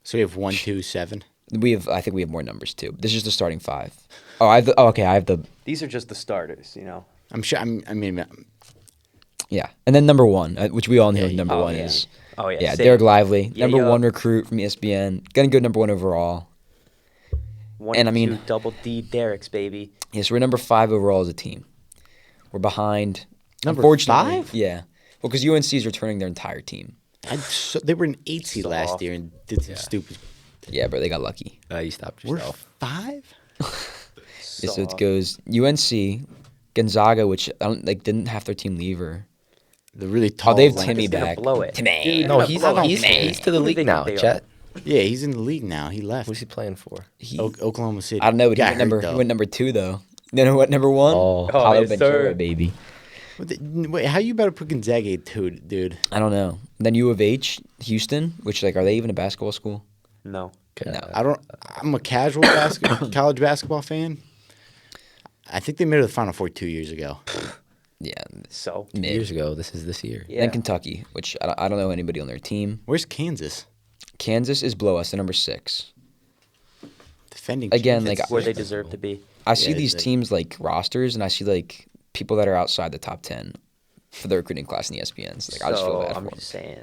So we have 1, 2, 7. I think we have more numbers too. This is just the starting 5. Oh, I have the These are just the starters, you know. I'm sure. I mean, yeah. And then number 1, which we all know Yeah, who number oh, 1 yeah. is. Oh, yeah. Yeah, same. Derek Lively, Yeah, number yeah. 1 recruit from ESPN. Gonna go number 1 overall. One, and I mean- two, double D Derek's, baby. Yes, we're number 5 overall as a team. We're behind. Number unfortunately, 5? Yeah. Well, because UNC is returning their entire team. they were an 8 seed last Soft. year and did some Yeah. stupid. Yeah, but they got lucky. You stopped We're yourself. 5. Yeah, so it Soft. goes UNC, Gonzaga, which I don't like didn't have their team leave or. The really tall. Oh, they have lineup. Timmy He's gonna back. blow it. Timmy. Dude, No, they're he's gonna blow it. he's to the Who do league they now. think they Chet. are? Yeah, he's in the league now. He left. Who's he playing for? He, Oklahoma City. I don't know, but he Got went number hurt, he though. went number 2 though. You know what? Number 1. Oh. Paulo yes, Ventura, sir. baby. Wait, how you about to put Gonzaga at 2, dude? I don't know. Then U of H, Houston, which like are they even a basketball school? No. Okay. No. I'm a casual college basketball fan. I think they made it to the Final Four 2 years ago. Yeah. So. Mid. Years ago. This is this year. Yeah. Then Kentucky, which I don't know anybody on their team. Where's Kansas? Kansas is below us, at number 6. Defending Again, champions. like, Where they deserve to be. I see Yeah, these it's like- teams like rosters, and I see like people that are outside the top 10 for the recruiting class in the ESPNs. Like I just feel So, bad I'm for them. just saying.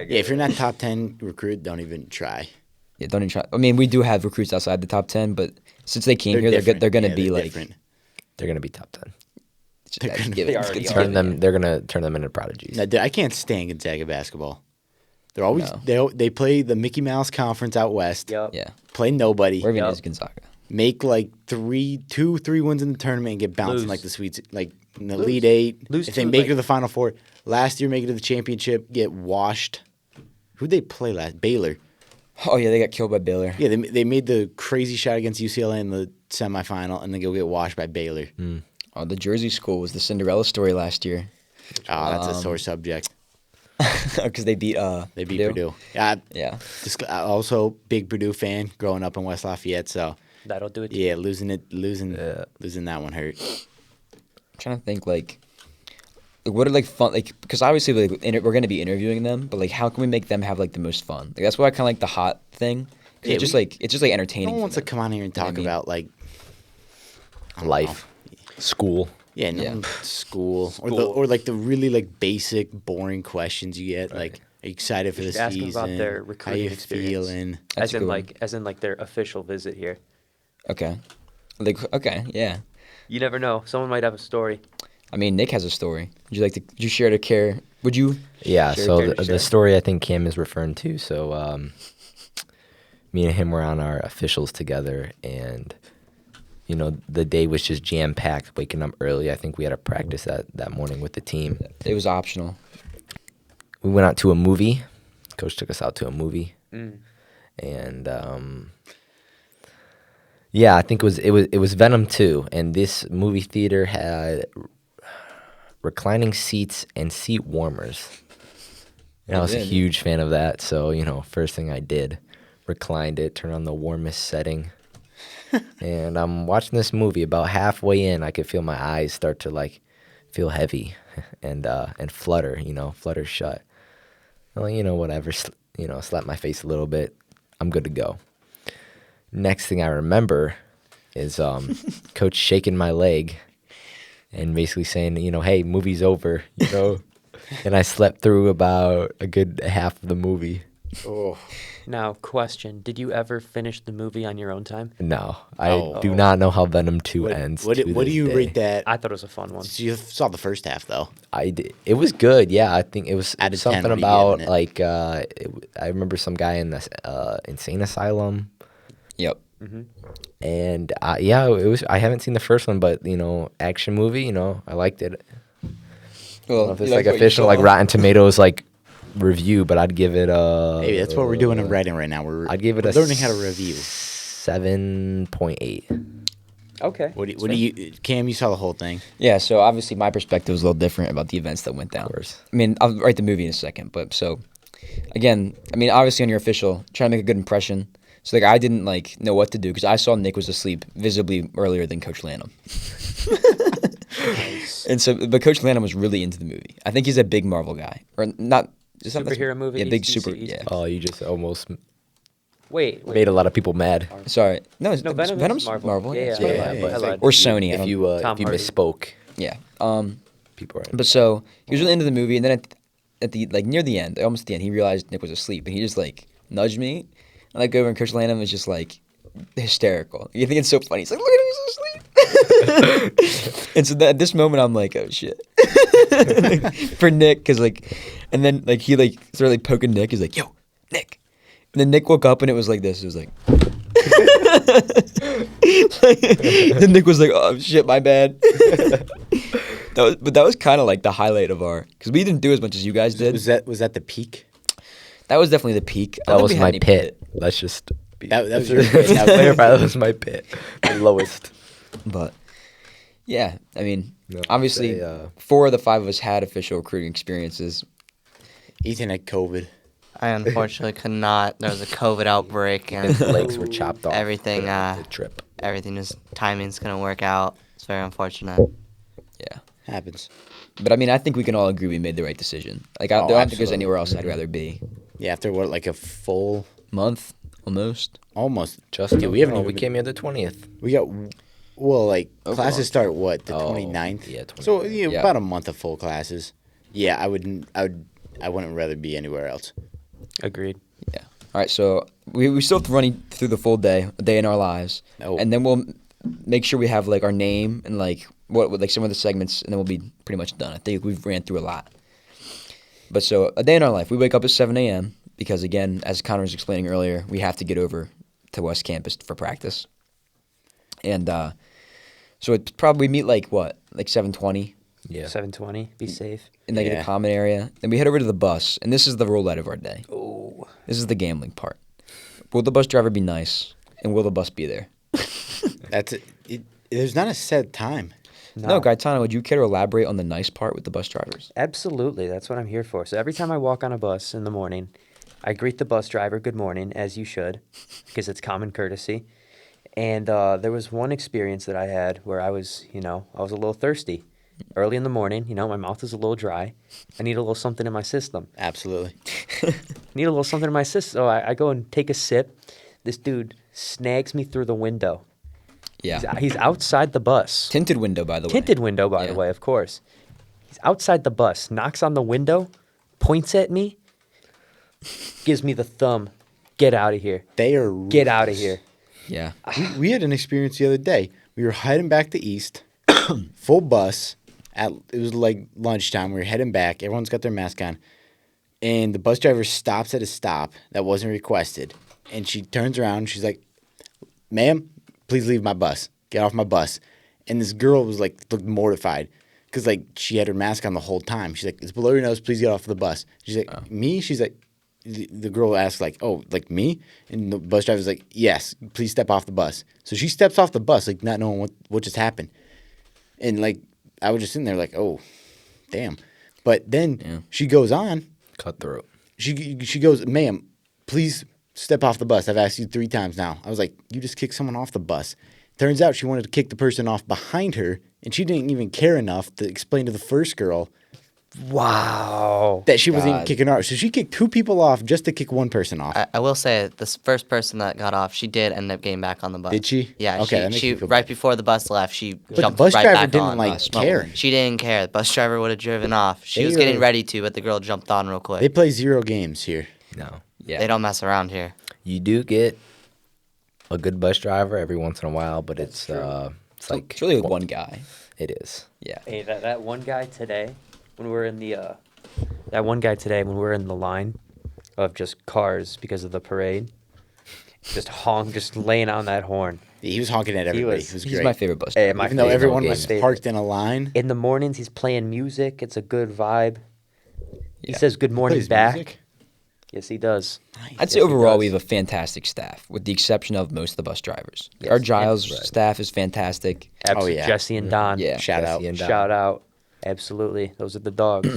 Yeah, if you're not top 10 recruit, don't even try. Yeah, don't even try. I mean, we do have recruits outside the top 10, but since they came here, different. they're going to Yeah, be they're like different. They're gonna be top 10. They're that's gonna given. be- It's They already given, are. Turn them. yeah. They're gonna turn them into prodigies. No, dude, I can't stand Gonzaga basketball. They're always No. they play the Mickey Mouse Conference out west. Yup. Yeah, Play nobody. where even Yep. is Gonzaga? Make like 2, 3 wins in the tournament and get bounced in Lose. like the sweets, like in the Elite 8. Lose if they to, make like- it to the Final Four, last year make it to the championship, get washed. Who'd they play last? Baylor. Oh yeah, they got killed by Baylor. Yeah, they made the crazy shot against UCLA in the semifinal, and then go get washed by Baylor. Oh, the Jersey school was the Cinderella story last year Oh, that's a sore subject. because they beat They beat Purdue. Yeah, Yeah. also big Purdue fan growing up in West Lafayette. So That'll do it. yeah, losing that one hurt. I'm trying to think like what are like fun like because obviously like we're gonna be interviewing them, but like how can we make them have like the most fun? Like that's why I kind of like the hot thing. 'Cause Yeah, it's just we- like entertaining. No one for wants to them. come on here and You know what I talk mean? about like I don't Life, know. school. Yeah, no, Yeah. school School. or like the really like basic boring questions you get. Like, are you excited for the Just ask them season? about their How recruiting you experience. feeling? That's As a in good one. like as in like their official visit here. Okay. Like okay, yeah. You never know. Someone might have a story. I mean, Nick has a story. Would you share to care? Would you? Yeah, share so care to the share? story I think Cam is referring to. So me and him were on our officials together, and the day was just jam packed. Waking up early, I think we had a practice that morning with the team. It was optional. We went out to a movie. Coach took us out to a movie, Mm. and yeah, I think it was Venom 2, and this movie theater had reclining seats and seat warmers. And I was a did. huge fan of that, so first thing I did, reclined it, turned on the warmest setting, and I'm watching this movie. About halfway in, I could feel my eyes start to like feel heavy and flutter, flutter shut. Well, whatever, slap my face a little bit. I'm good to go. Next thing I remember is Coach shaking my leg and basically saying, hey, movie's over, And I slept through about a good half of the movie. Oh, Now, question: did you ever finish the movie on your own time? No, I Oh. do not know how Venom 2 ends. what to do this you day. rate that? I thought it was a fun one. You saw the first half though. I did. It was good. Yeah, I think it was Out of 10, something what are you about giving it? like I remember some guy in the insane asylum, Yep. and yeah, it was. I haven't seen the first one, but action movie. I liked it. I don't know if it's like official like Rotten Tomatoes like review, but I'd give it a. Hey, that's what we're doing in writing right now. I'd give it we're a learning how to review. 7.8. Okay. What do you Cam? You saw the whole thing. Yeah, so obviously my perspective is a little different about the events that went down. Of course. I mean, I'll write the movie in a second, but so again, I mean, obviously on your official, trying to make a good impression. So like I didn't like know what to do because I saw Nick was asleep visibly earlier than Coach Lanham. And so, but Coach Lanham was really into the movie. I think he's a big Marvel guy, or not. It's not Superhero movie? Yeah, big He's- super. he's- Yeah. Oh, you just almost Wait. made a lot of people mad. Sorry. No, it's No, Venom is Venom's Marvel. Yeah, it's yeah, Marvel. yeah, yeah, but it's I like- lied. Or Sony. I If don't- you Tom if you Hardy. misspoke, Yeah. people are. But so he was really into the movie, and then at the like near the end, almost the end, he realized Nick was asleep, and he just like nudged me, and I go over, and Coach Lanham was just like hysterical. You think it's so funny? He's like, "Look at him, he's asleep." And so at this moment, I'm like, "Oh shit," for Nick, because like, and then like he like started like poking Nick. He's like, "Yo, Nick," and then Nick woke up, and it was like this. It was like. Then Nick was like, "Oh shit, my bad." That was kind of like the highlight of our, because we didn't do as much as you guys did. Was that the peak? That was definitely the peak. I That don't was think we had my any pit. Let's just be, That was let's your just pit. That was- clarify that was my pit, the lowest. But yeah, I mean, No, obviously, say, 4 of the 5 of us had official recruiting experiences. Ethan had COVID. I unfortunately could not. There was a COVID outbreak, His and legs were chopped off. Everything, for the trip. everything just timing's gonna work out. It's very unfortunate. Yeah, Happens. but I mean, I think we can all agree we made the right decision. Like, I Oh, don't think there's absolutely. anywhere else I'd rather be. Yeah, after what, like a full, Month almost. almost. Just Yeah, we haven't no, even we been- came here the 20th. We got, well, like Oh, come classes on. start what, the Oh, 29th? yeah, So 29th. yeah, Yeah. about a month of full classes. Yeah, I wouldn't rather be anywhere else. Agreed. Yeah. All right, so we still have to run through the full day, a day in our lives, Oh. and then we'll make sure we have like our name and like what like some of the segments, and then we'll be pretty much done. I think we've ran through a lot. But so a day in our life, we wake up at 7 a.m. because again, as Connor was explaining earlier, we have to get over to West Campus for practice, and so it probably meet like what, like 7:20, Yeah. 7:20. Be safe. in like in Yeah. a common area. Then we head over to the bus, and this is the roulette of our day. Oh. This is the gambling part. Will the bus driver be nice, and will the bus be there? That's it. There's not a set time. No, Gaetano, would you care to elaborate on the nice part with the bus drivers? Absolutely. That's what I'm here for. So every time I walk on a bus in the morning, I greet the bus driver good morning, as you should, because it's common courtesy. And there was one experience that I had where I was a little thirsty. Early in the morning, my mouth is a little dry. I need a little something in my system. Absolutely. Need a little something in my system. So I go and take a sip. This dude snags me through the window. Yeah. He's outside the bus. Tinted window, by the way. Tinted window, by Yeah. the way, of course. He's outside the bus, knocks on the window, points at me, gives me the thumb. Get out of here. They are. Get out of here. Yeah. We had an experience the other day. We were heading back to East, full bus. It was like lunchtime. We were heading back. Everyone's got their mask on, and the bus driver stops at a stop that wasn't requested. And she turns around. And she's like, "Ma'am, please leave my bus. Get off my bus." And this girl was like, looked mortified because like she had her mask on the whole time. She's like, "It's below your nose. Please get off the bus." She's like, "Me?" She's like, the girl asked like, "Oh, like me?" And the bus driver's like, "Yes, please step off the bus." So she steps off the bus, like not knowing what just happened. And like I was just sitting there like, "Oh, damn." But then she goes on. Cutthroat. She goes, "Ma'am, please step off the bus. I've asked you 3 times now." I was like, "You just kicked someone off the bus." Turns out she wanted to kick the person off behind her, and she didn't even care enough to explain to the first girl Wow. that she wasn't even God. kicking her off. So she kicked 2 people off just to kick one person off. I will say this first person that got off, she did end up getting back on the bus. Did she? Yeah. Okay, that makes she me feel right better. before the bus left, she But the jumped bus right driver back didn't on. like smart care. woman. She didn't care. The bus driver would have driven off. She They was getting are- ready to, but the girl jumped on real quick. They play 0 games here. No. Yeah. They don't mess around here. You do get a good bus driver every once in a while, but it's like It's really one guy. It is. Yeah. Hey, that one guy today, when we were in the line of just cars because of the parade, just laying on that horn. He was honking at everybody. was- It was He's great. my favorite bus Hey, driver. my Even though favorite. everyone game. was Favorite. parked in a line. In the mornings, he's playing music. It's a good vibe. He Yeah. says good morning Plays back. music. Yes, he does. I'd say Yes, he overall does. we have a fantastic staff, with the exception of most of the bus drivers. Yes. Our Giles Right. staff is fantastic. Absolutely. yeah. Jesse and Don. Yeah. Shout out. Jesse and Don. Shout out. Absolutely. Those are the dogs.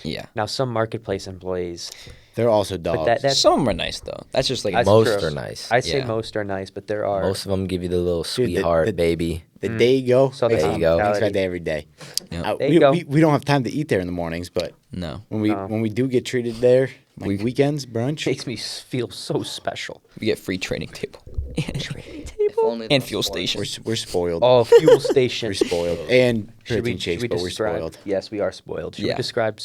Yeah. Now, some marketplace employees. They're also dogs. that's- Some of them are nice though. That's just like That's Most true. are nice. I'd say Yeah. most are nice, but there are. Most of them give you the little the- sweetheart the- baby. the day you go. Southern makes There you go. Makes my day every day. Yeah. There you go. We don't have time to eat there in the mornings, but no. No. when we do get treated there, like We- weekends brunch. Makes me feel so special. We get free training table. If only And those fuel sports. station. We're spoiled. Oh, fuel station. We're spoiled. And Should protein shakes, but we're describe- spoiled. Yes, we are spoiled. Should Yeah. we describe?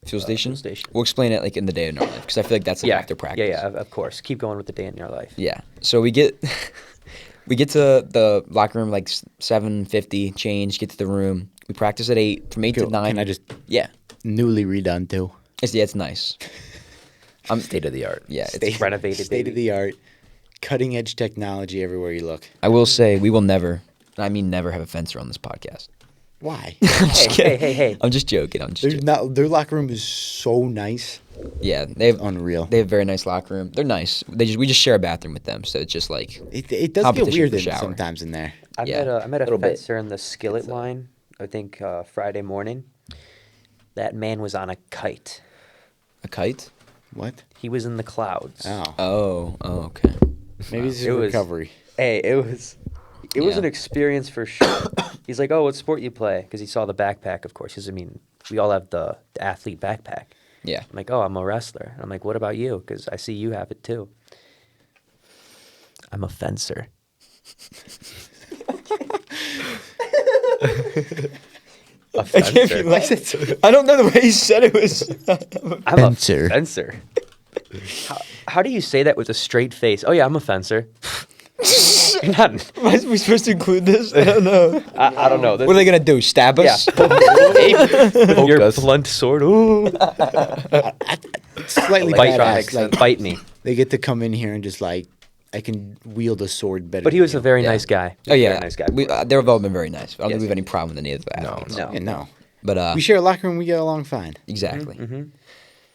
Fuel station? station. We'll explain it like in the day in our life because I feel like that's like after practice. Yeah, of course. Keep going with the day in your life. Yeah. So we get we get to the locker room like 7:50, change, get to the room. We practice at 8 from 8 to 9. Can I just Yeah. newly redone too? It's nice. State of the art. Yeah, it's Renovated, state baby. of the art, cutting edge technology everywhere you look. I will say we will never, I mean never have a fencer on this podcast. Why? I'm just Hey, kidding. hey. I'm just joking. I'm just There's joking. not their locker room is so nice, Yeah, they have unreal. They have a very nice locker room. They're nice. We just share a bathroom with them, so it's just like It does get competition weird for in shower. sometimes in there. I Yeah, met a little bit. fencer in the skillet line. I think Friday morning. That man was on a kite. a kite. What? He was in the clouds. Oh, Oh, okay. maybe it's It a was- recovery. Hey, it was Yeah. an experience for sure. He's like, "Oh, what sport you play?" Because he saw the backpack, of course. 'Cause, I mean, we all have the athlete backpack. Yeah. I'm like, "Oh, I'm a wrestler." I'm like, "What about you?" Because I see you have it too. I'm a fencer. A I can't fencer. be like I don't know the way he said it was. I'm Fencer. a fencer. How do you say that with a straight face? Oh yeah, I'm a fencer. You're not. Am I supposed to include this? I don't know. I don't know. What are they gonna do? Stab Yeah. us? With your us. blunt sword. Ooh. Slightly Bite, badass. Like, bite me. they get to come in here and just like I can wield a sword better. But he than was a you. very Yeah. nice guy. Oh yeah, Very nice guy. they've all been very nice. I don't Yes. think we have any problem with any of the No, athletes. No. Yeah, no. But We share a locker room. We get along fine. exactly. Mm-hmm.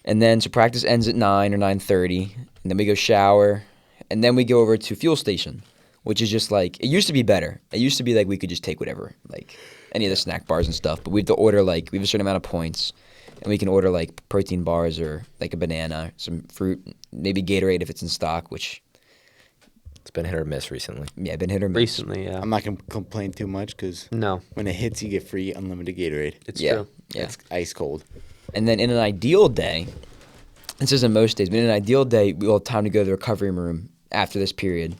And then so practice ends at 9 or 9:30, and then we go shower, and then we go over to fuel station, which is just like it used to be better. It used to be like we could just take whatever, like any of the snack bars and stuff. But we have to order like we have a certain amount of points, and we can order like protein bars or like a banana, some fruit, maybe Gatorade if it's in stock. Which It's been hit or miss recently. yeah, been hit or miss. Recently, yeah. I'm not gonna complain too much because No, when it hits, you get free unlimited Gatorade. it's Yeah, true. yeah. It's ice cold. And then in an ideal day, this isn't most days, but in an ideal day, we'll have time to go to the recovery room after this period,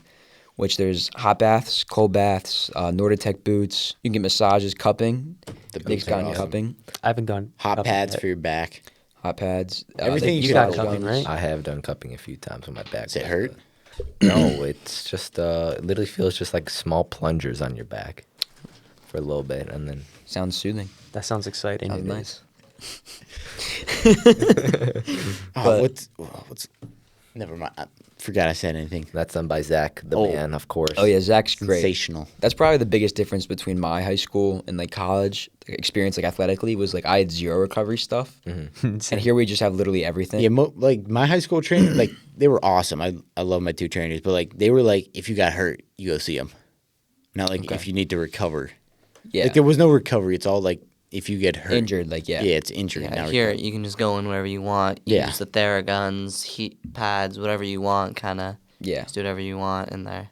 which there's hot baths, cold baths, Nordic boots. You can get massages, cupping. The Nick's boots are gotten awesome. cupping, I haven't gone Hot up pads yet. for your back. hot pads. Everything You you got got cupping, right? I have done cupping a few times with my back. Does it hurt? No, it's just it literally feels just like small plungers on your back for a little bit, and then Sounds soothing. That sounds exciting. Sounds It nice. Oh, what's? Never mind. I forgot I said anything. that's done by Zach, the Oh. man, of course. Oh yeah, Zach's great. Sensational. That's probably the biggest difference between my high school and like college experience, like athletically, was like I had zero recovery stuff, and here we just have literally everything. Yeah, like my high school trainer, like they were awesome. I love my two trainers, but like they were like, if you got hurt, you go see them. Not like Okay. if you need to recover. Yeah, Like there was no recovery. It's all like if you get hurt. injured, like yeah. Yeah, it's injury. Yeah, not here recovery. you can just go in wherever you want. You Yeah. use the Theraguns, heat pads, whatever you want, kind of. Yeah. Just do whatever you want in there.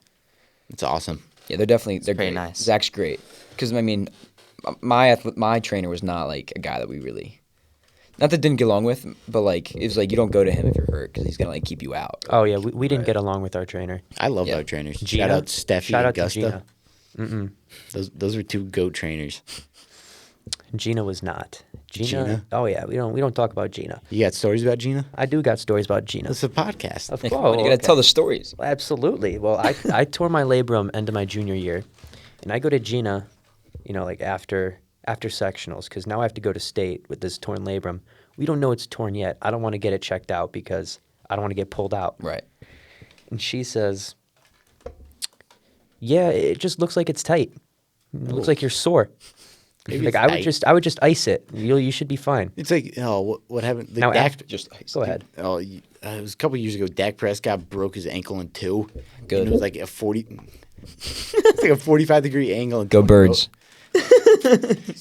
It's awesome. Yeah, they're pretty great. nice. Zach's great because I mean, my trainer was not like a guy that we really, not that didn't get along with, but like it was like you don't go to him if you're hurt because he's gonna like keep you out. Oh yeah, we didn't get along with our trainer. I love Yeah. our trainers. Gina? Shout out Steffi Shout and out Gusta. to Gina. Those are two goat trainers. Gina was not. Gina? Oh yeah, we don't talk about Gina. You got stories about Gina? I do got stories about Gina. It's a podcast. Of Come course, on, you gotta tell the stories. Absolutely. Well, I tore my labrum end of my junior year, and I go to Gina, like after sectionals, because now I have to go to state with this torn labrum. We don't know it's torn yet. I don't want to get it checked out because I don't want to get pulled out. Right. And she says, "Yeah, it just looks like it's tight. It looks like you're sore. Maybe Like it's tight. I would just ice it. You should be fine." It's like, what happened? The Now, Dak, after- Just ice. Go ahead. it was a couple years ago. Dak Prescott broke his ankle in two. Good. And it was like a 40. It's like a 45-degree angle. And Go Tony Birds.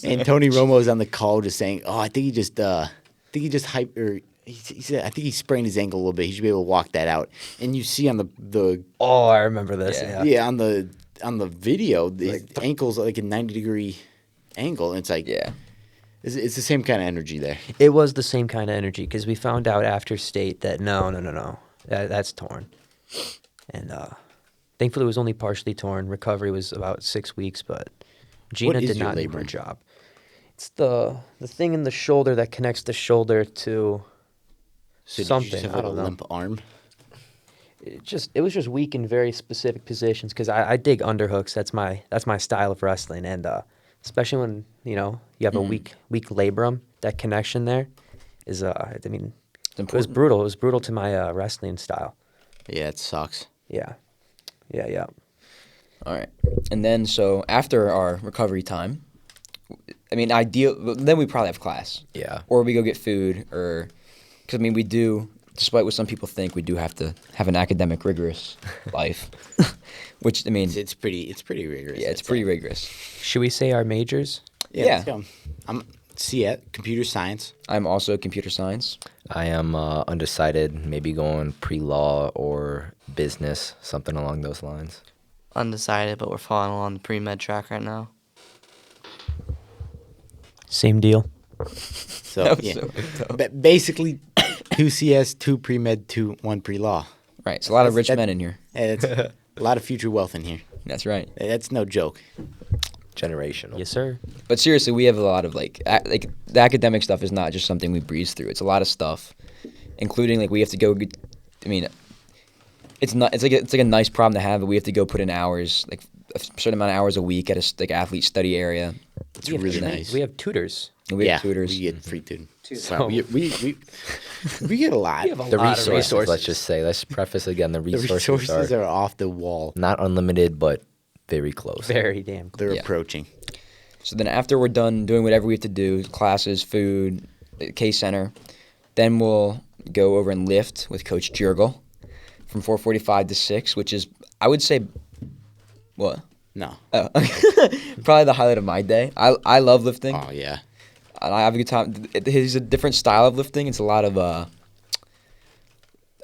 And Tony Romo was on the call just saying, "Oh, I think he just hyped or." He said, "I think he sprained his ankle a little bit. He should be able to walk that out." And you see on the Oh, I remember this. Yeah. Yeah. on the video, the ankle's like a 90-degree angle. And it's like, Yeah. it's the same kind of energy there. It was the same kind of energy because we found out after state that no, that's torn, and thankfully it was only partially torn. Recovery was about 6 weeks, but Gina is did your not do her labrum? job. It's the thing in the shoulder that connects the shoulder to So something. Did you just have I like don't a know. limp arm? It was just weak in very specific positions because I dig underhooks. That's my style of wrestling, and especially when you have a weak labrum, that connection there is I mean It's it was important. brutal. It was brutal to my wrestling style. Yeah, it sucks. Yeah. All right. And then so after our recovery time, I mean, then we probably have class. Yeah. Or we go get food, or because I mean, we do. Despite what some people think, we do have to have an academic, rigorous life. Which I mean, It's pretty rigorous. yeah, it's I'd pretty say. rigorous. Should we say our majors? Yeah. Yeah. Let's go. I'm computer science. I'm also computer science. I am undecided, maybe going pre-law or business, something along those lines. Undecided, but we're following along the pre-med track right now. Same deal. So That was yeah, so good, though. Basically, 2 CS, 2 pre-med, 1 pre-law. Right. So a lot of rich That- men in here. Yeah, that's a lot of future wealth in here. That's right. That's no joke. Generational. Yes, sir. But seriously, we have a lot of like the academic stuff is not just something we breeze through. It's a lot of stuff, including like we have to go. I mean, it's not. It's like a nice problem to have, but we have to go put in hours, like a certain amount of hours a week at a athlete study area. It's We have really tu- nice. We have tutors. And we yeah, have tutors. we get free tutoring. Wow, we get a lot. We have a The lot of resources, let's just say. Let's preface again. The The resources, resources are are off the wall. not unlimited, but very close. very damn close. They're Yeah. approaching. So then after we're done doing whatever we have to do, classes, food, K Center, then we'll go over and lift with Coach Jurgel from 4:45 to 6, which is, I would say, what? No. Oh. Probably the highlight of my day. I love lifting. Oh yeah. And I have a good time. He's a different style of lifting. It's a lot of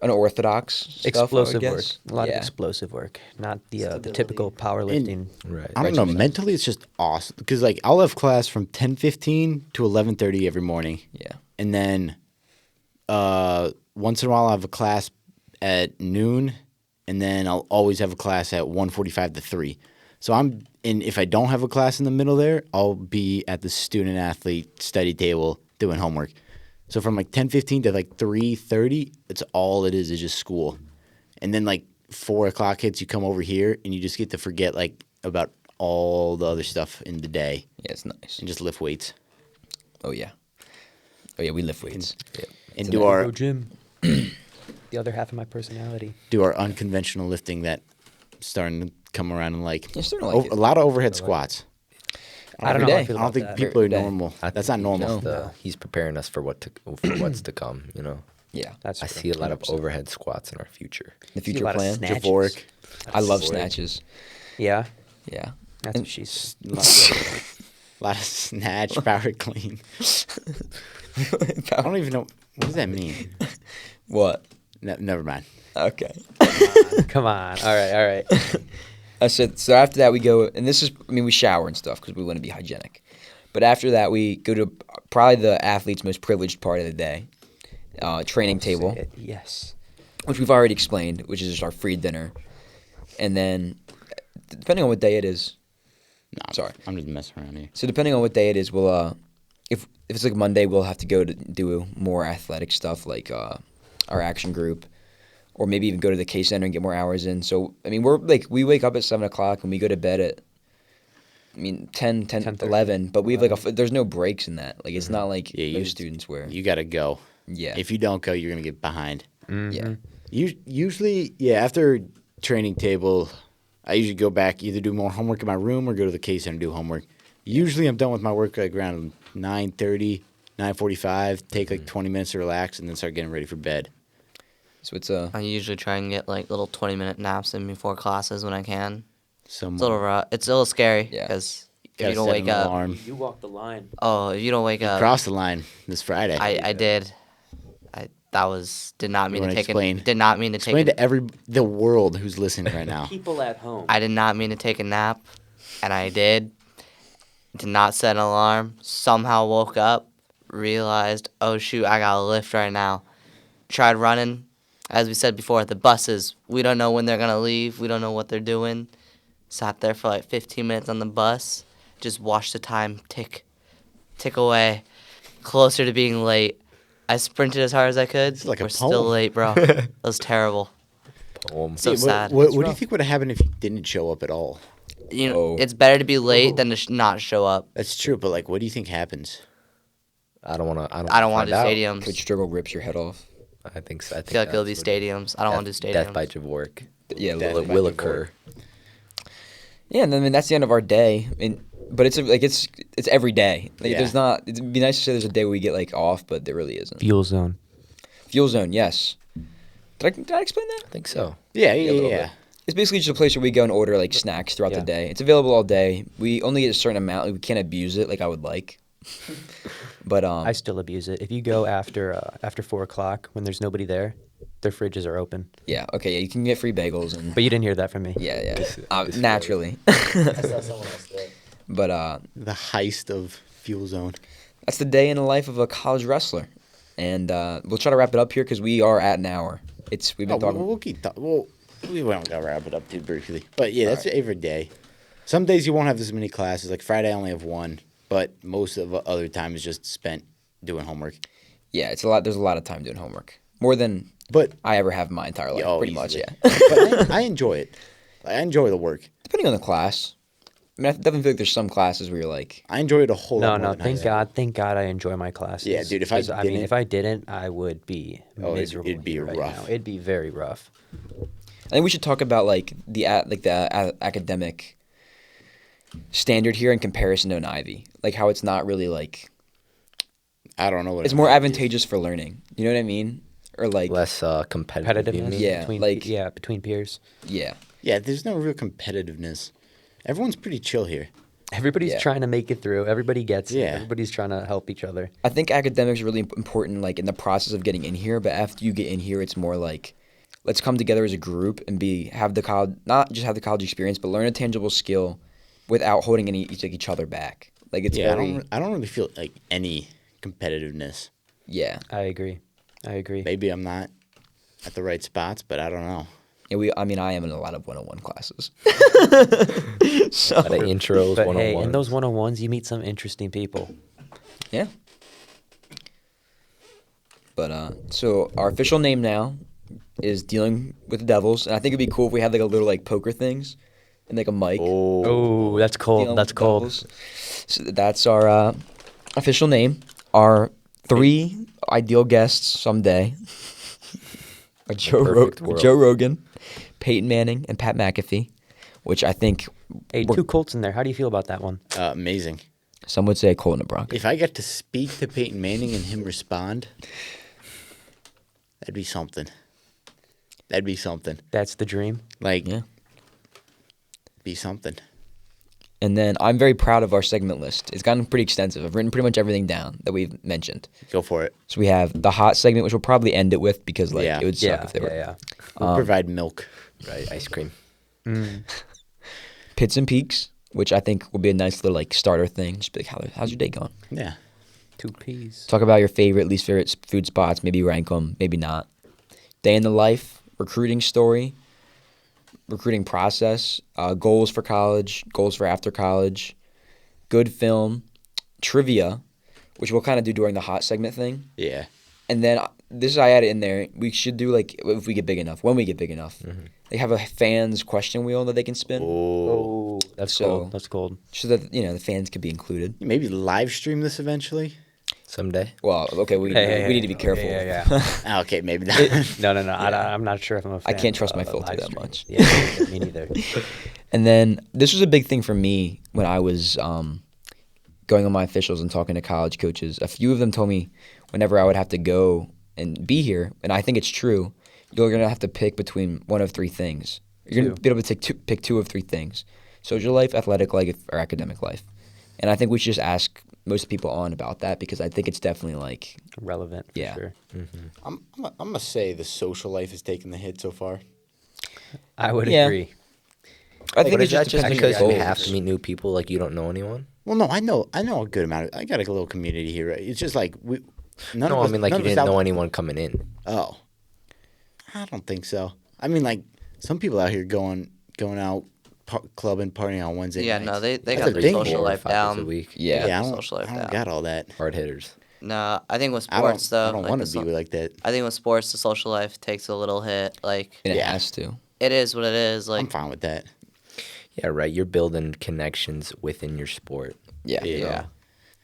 unorthodox stuff, Explosive I would work. guess. A lot Yeah. of explosive work, not the typical powerlifting. Right. I don't know. Regimen. Mentally, it's just awesome because like I'll have class from 10:15 to 11:30 every morning, Yeah. and then once in a while I have a class at noon, and then I'll always have a class at 1:45 to 3. So if I don't have a class in the middle there, I'll be at the student athlete study table doing homework. So from like 10:15 to like 3:30, it's all it is just school. And then like 4 o'clock hits, you come over here and you just get to forget like about all the other stuff in the day Yeah, it's nice. and just lift weights Oh yeah. Oh yeah, we lift weights. and It's do an our Go gym. The other half of my personality. unconventional lifting that starting to come around and like, You're starting to like a it. lot of overhead squats. I don't Every know how I day. feel I don't about think that. people are Every day. normal. I That's think not normal. He's preparing us for what's to come. You know, Yeah. That's I true. see a lot of 100%. overhead squats in our future. The See a future lot of plan. snatches. Javorek. I love Javorek. snatches. Yeah, Yeah. that's And- what she said. A lot of snatch, power clean. I don't even know. What does that mean? What? Never mind. Okay. Come on. All right. I said, so after that we go, and this is, I mean, we shower and stuff because we want to be hygienic. But after that we go to probably the athlete's most privileged part of the day, training table, Say it. Yes. which we've already explained, which is just our free dinner. And then, depending on what day it is, No, Sorry. I'm just messing around here. so depending on what day it is, we'll, if it's like Monday, we'll have to go to do more athletic stuff like our action group, or maybe even go to the K Center and get more hours in. So, I mean, we wake up at 7 o'clock and we go to bed at, 10, 10:30. 11, but we have like there's no breaks in that. Like, it's not like Yeah, you most just- students where, You got to go. yeah. If you don't go, you're going to get behind. Yeah. Usually, after training table, I usually go back, either do more homework in my room or go to the K Center and do homework. Usually I'm done with my work like around 9:30, 9:45, take like 20 minutes to relax, and then start getting ready for bed. So it's I usually try and get like little 20-minute naps in before classes when I can. So It's a little rough. It's a little scary Yeah. because if gotta you don't set wake an up, alarm. You walk the line. if you don't wake up, Cross the line this Friday. I did. Did not mean wanna to take explain? did not mean to Explain take to the world who's listening right now. People at home. I did not mean to take a nap, and I did. Did not set an alarm. Somehow woke up, realized, oh shoot, I gotta lift right now. Tried running. As we said before, the buses, we don't know when they're gonna leave. We don't know what they're doing. Sat there for like 15 minutes on the bus. Just watched the time tick away. Closer to being late. I sprinted as hard as I could. It's like a We're still poem. late, bro. That was terrible. Poem. So Yeah, sad. What do you think would have happened if you didn't show up at all? You know, Oh. it's better to be late than to not show up. That's true, but like, what do you think happens? I don't want to. I don't want to do find out. stadiums. Coach Struggle rips your head off. I think so. I I feel like it'll be that's what- stadiums. I don't want to do stadiums. Death by Javork. Yeah, Death will, by will Javork. occur. Yeah, and then I mean, that's the end of our day. But it's it's every day. Like, Yeah. there's not. It'd be nice to say there's a day where we get like off, but there really isn't. Fuel zone. Fuel Zone, yes. Did I explain that? I think so. Yeah, a little bit. It's basically just a place where we go and order like snacks throughout the Yeah. day. It's available all day. We only get a certain amount. Like, we can't abuse it like I would like. But I still abuse it. If you go after 4 o'clock when there's nobody there, their fridges are open. yeah, okay, yeah, you can get free bagels and But you didn't hear that from me. yeah, This naturally. But The heist of Fuel Zone. that's the day in the life of a college wrestler, and we'll try to wrap it up here because we are at an hour. We've been talking. We'll keep talking. Well, we won't go wrap it up too briefly. But yeah, that's every day. Some days you won't have as many classes. Like Friday, I only have one. But most of the other time is just spent doing homework. Yeah, it's a lot. There's a lot of time doing homework, more than But I ever have in my entire life. oh, pretty much, easily. yeah. but I enjoy it. I enjoy the work. Depending on the class. I mean, I definitely feel like there's some classes where you're like, I enjoy it a whole No, lot more no, than high thank school. God. Thank God I enjoy my classes. Yeah, dude, if I 'Cause, mean, didn't- if I didn't, I would be Oh, miserable. it'd be here right rough. now. It'd be very rough. I think we should talk about like the academic standard here in comparison to an Ivy. Like how it's not really like I don't know what it's an more Ivy is. advantageous for learning. You know what I mean? Or like Less competitive. You Competitiveness mean? Yeah, between like- between peers. yeah. Yeah, there's no real competitiveness. Everyone's pretty chill here. Everybody's Yeah. trying to make it through. Everybody gets it. Yeah. Everybody's trying to help each other. I think academics are really important like in the process of getting in here, but after you get in here it's more like let's come together as a group and have the college not just have the college experience, but learn a tangible skill without holding each other back. Like it's Yeah, very I don't really feel like any competitiveness. yeah. I agree. Maybe I'm not at the right spots, but I don't know. And I am in a lot of 101 classes. So A lot of intros, But 101s. hey, in those 101s, you meet some interesting people. yeah. But so our official name now is Dealing with the Devils, and I think it'd be cool if we had like a little like poker things and like a mic. Oh, that's Dealing cold. with That's the cold. Devils. So that's our official name. Our 3 ideal guests someday are perfect world. Joe Rogan, Peyton Manning, and Pat McAfee, which I think Hey, 2 Colts in there. How do you feel about that one? Amazing. some would say Colton and Bronco. If I get to speak to Peyton Manning and him respond, that'd be something. That'd be something. That's the dream. Like, Yeah. be something. And then I'm very proud of our segment list. It's gotten pretty extensive. I've written pretty much everything down that we've mentioned. Go for it. So we have the hot segment, which we'll probably end it with because like Yeah. it would suck Yeah, if they were. yeah. We'll provide milk. Right, ice cream. Pits and peaks, which I think will be a nice little like starter thing. Just be like, how's your day going? Yeah. 2 P's. Talk about your favorite, least favorite food spots. Maybe rank them, maybe not. Day in the life, recruiting story, recruiting process, goals for college, goals for after college, good film, trivia, which we'll kind of do during the hot segment thing. Yeah. And then this I added in there. We should do like if we get big enough, when we get big enough, they have a fans question wheel that they can spin, Oh. Oh, that's So- cold. That's cold. so that the fans could be included. Maybe live stream this eventually. Someday. Well, okay, we need to be careful. Yeah. Ah, okay, maybe not. No. I'm not sure if I'm a fan. I can't trust of, my of filter live that stream. much. Yeah, me neither. And then this was a big thing for me when I was going on my officials and talking to college coaches. A few of them told me whenever I would have to go and be here, and I think it's true, you're going to have to pick between one of 3 things. You're going to be able to pick 2 of 3 things. Social life, athletic life, or academic life. And I think we should just ask most people on about that because I think it's definitely like, Relevant, for Yeah. sure. I'm gonna say the social life has taken the hit so far. I would Yeah. agree. I think But it's is that just depends on your because you goals. have to meet new people, like you don't know anyone? Well, no, I know a good amount. I got a little community here. Right? It's just like we. None No, of I us, mean like none you of us didn't out- know anyone coming in. Oh, I don't think so. I mean, like some people out here going out clubbing, partying on Wednesday. Yeah, nights. no, they That's got a their thing social here. 4 or life 5 days down. a week. Yeah. Yeah, I don't, social life I don't down. got all that. Hard hitters. No, I think with I sports though, I don't like want the to be like that. I think with sports, the social life takes a little hit. Like And it Yeah. has to. it is what it is. I'm Like fine with that. Yeah, right. You're building connections within your sport. Yeah. Yeah.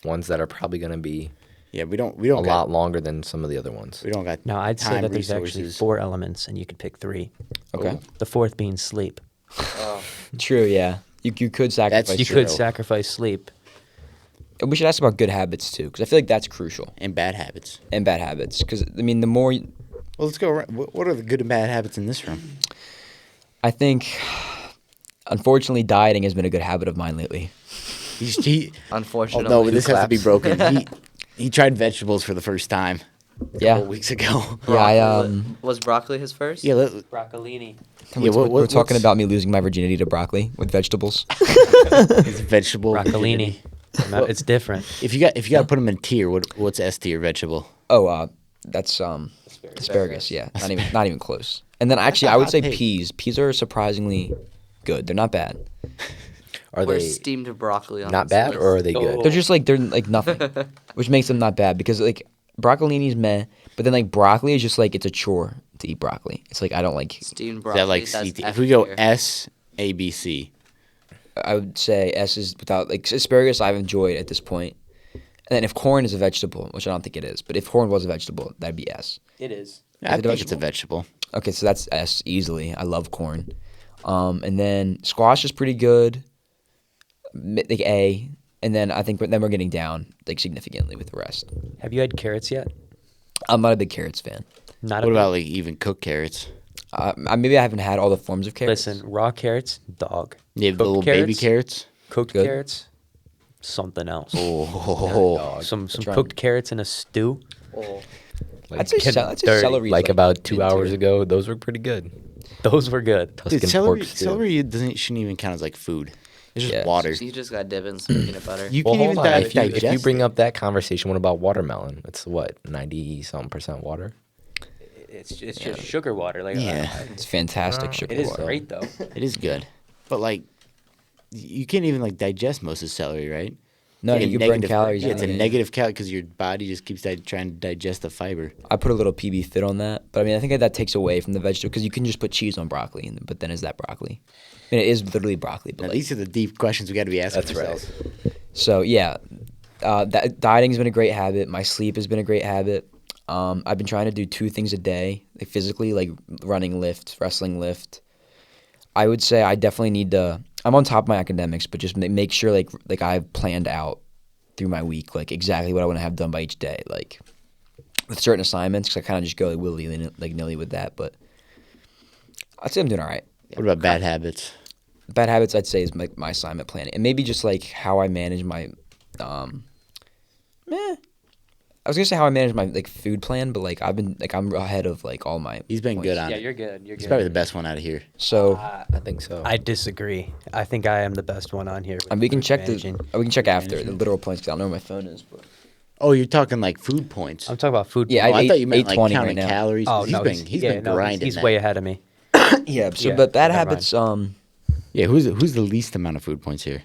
Ones that are probably going to be Yeah, we don't a got, lot longer than some of the other ones. We don't got. No, I'd say time, that there's actually resources. 4 elements, and you could pick 3. Okay. The 4th being sleep. True, yeah. You could sacrifice. That's You true. could sacrifice sleep. And we should ask about good habits too, because I feel like that's crucial, and bad habits. and bad habits. Because I mean, the more Well, let's go. What are the good and bad habits in this room? I think, unfortunately, dieting has been a good habit of mine lately. He unfortunately, no, this has to be claps. broken. He tried vegetables for the first time a Yeah, couple weeks ago. yeah. I Broccoli- was broccoli his first? Yeah, Broccolini. yeah, we're talking what's- about me losing my virginity to broccoli with vegetables. it's vegetable. Broccolini. No, it's different. If you got to put them in tier, what's S tier vegetable? Oh, that's asparagus. Yeah, not even close. And then actually, I would say hot take. peas. Peas are surprisingly good. They're not bad. Are Where's they steamed broccoli on not this bad list? or are they good? They're like nothing, which makes them not bad because like broccolini's meh, but then like broccoli is just like it's a chore to eat broccoli. It's like I don't like. Steamed Is broccoli. that like that's C tier? F If we go tier. S, A, B, C. I would say S is without like asparagus. I've enjoyed at this point. And then if corn is a vegetable, which I don't think it is, but if corn was a vegetable, that'd be S. It is. I it a think it's a vegetable. Okay, so that's S easily. I love corn. And then squash is pretty good. Like A. And then I think then we're getting down like significantly with the rest. Have you had carrots yet? I'm not a big carrots fan. Not What a about like even cooked carrots? Maybe I haven't had all the forms of carrots. Listen, raw carrots, dog. Yeah, the Cooked little baby carrots. Cooked Good. carrots, something else. Oh, Some trying. cooked carrots in a stew. I'd say, Get I'd say dirty. celery. Like about 2 mid-tier. hours ago, those were pretty good. Those were good. dude, Tuscan celery, pork stew. celery shouldn't even count as like food. It's just Yeah. water. You just got to dip in some peanut butter. You Well, can even hold on. digest If you bring it. up that conversation, what about watermelon? It's what 90-something% water. It's just sugar water. Like Yeah. It's fantastic sugar it is water. great though. It is good, but like you can't even like digest most of celery, right? No, It's you like can a burn calories. Yeah, it's a anyway. negative calorie because your body just keeps trying to digest the fiber. I put a little PB fit on that, but I mean, I think that takes away from the vegetable because you can just put cheese on broccoli, but then is that broccoli? I mean, it is literally broccoli, but Now, like, these are the deep questions we got to be asking That's right. ourselves. so yeah, dieting's been a great habit. My sleep has been a great habit. I've been trying to do 2 things a day, like physically, like running, lift, wrestling, lift. I would say I definitely need to. I'm on top of my academics, but just make sure like I've planned out through my week, like exactly what I want to have done by each day, like with certain assignments, because I kind of just go like nilly with that. But I'd say I'm doing all right. What about bad habits? Bad habits, I'd say, is my assignment planning, and maybe just like how I manage my. I was gonna say how I manage my like food plan, but like I'm ahead of like all my. He's been points. good on Yeah, it. you're good. You're He's good. probably the best one out of here. So I think so. I disagree. I think I am the best one on here. with we can food check managing. we can check after the management. literal points because I don't know where my phone is. But Oh, you're talking like food points. I'm talking about food. Yeah, Oh, I I thought you meant like 820 counting right now. calories. Oh he's no, been he's been no, grinding. He's that. way ahead of me. yeah, so Yeah, but bad never habits. Yeah, who's the least amount of food points here?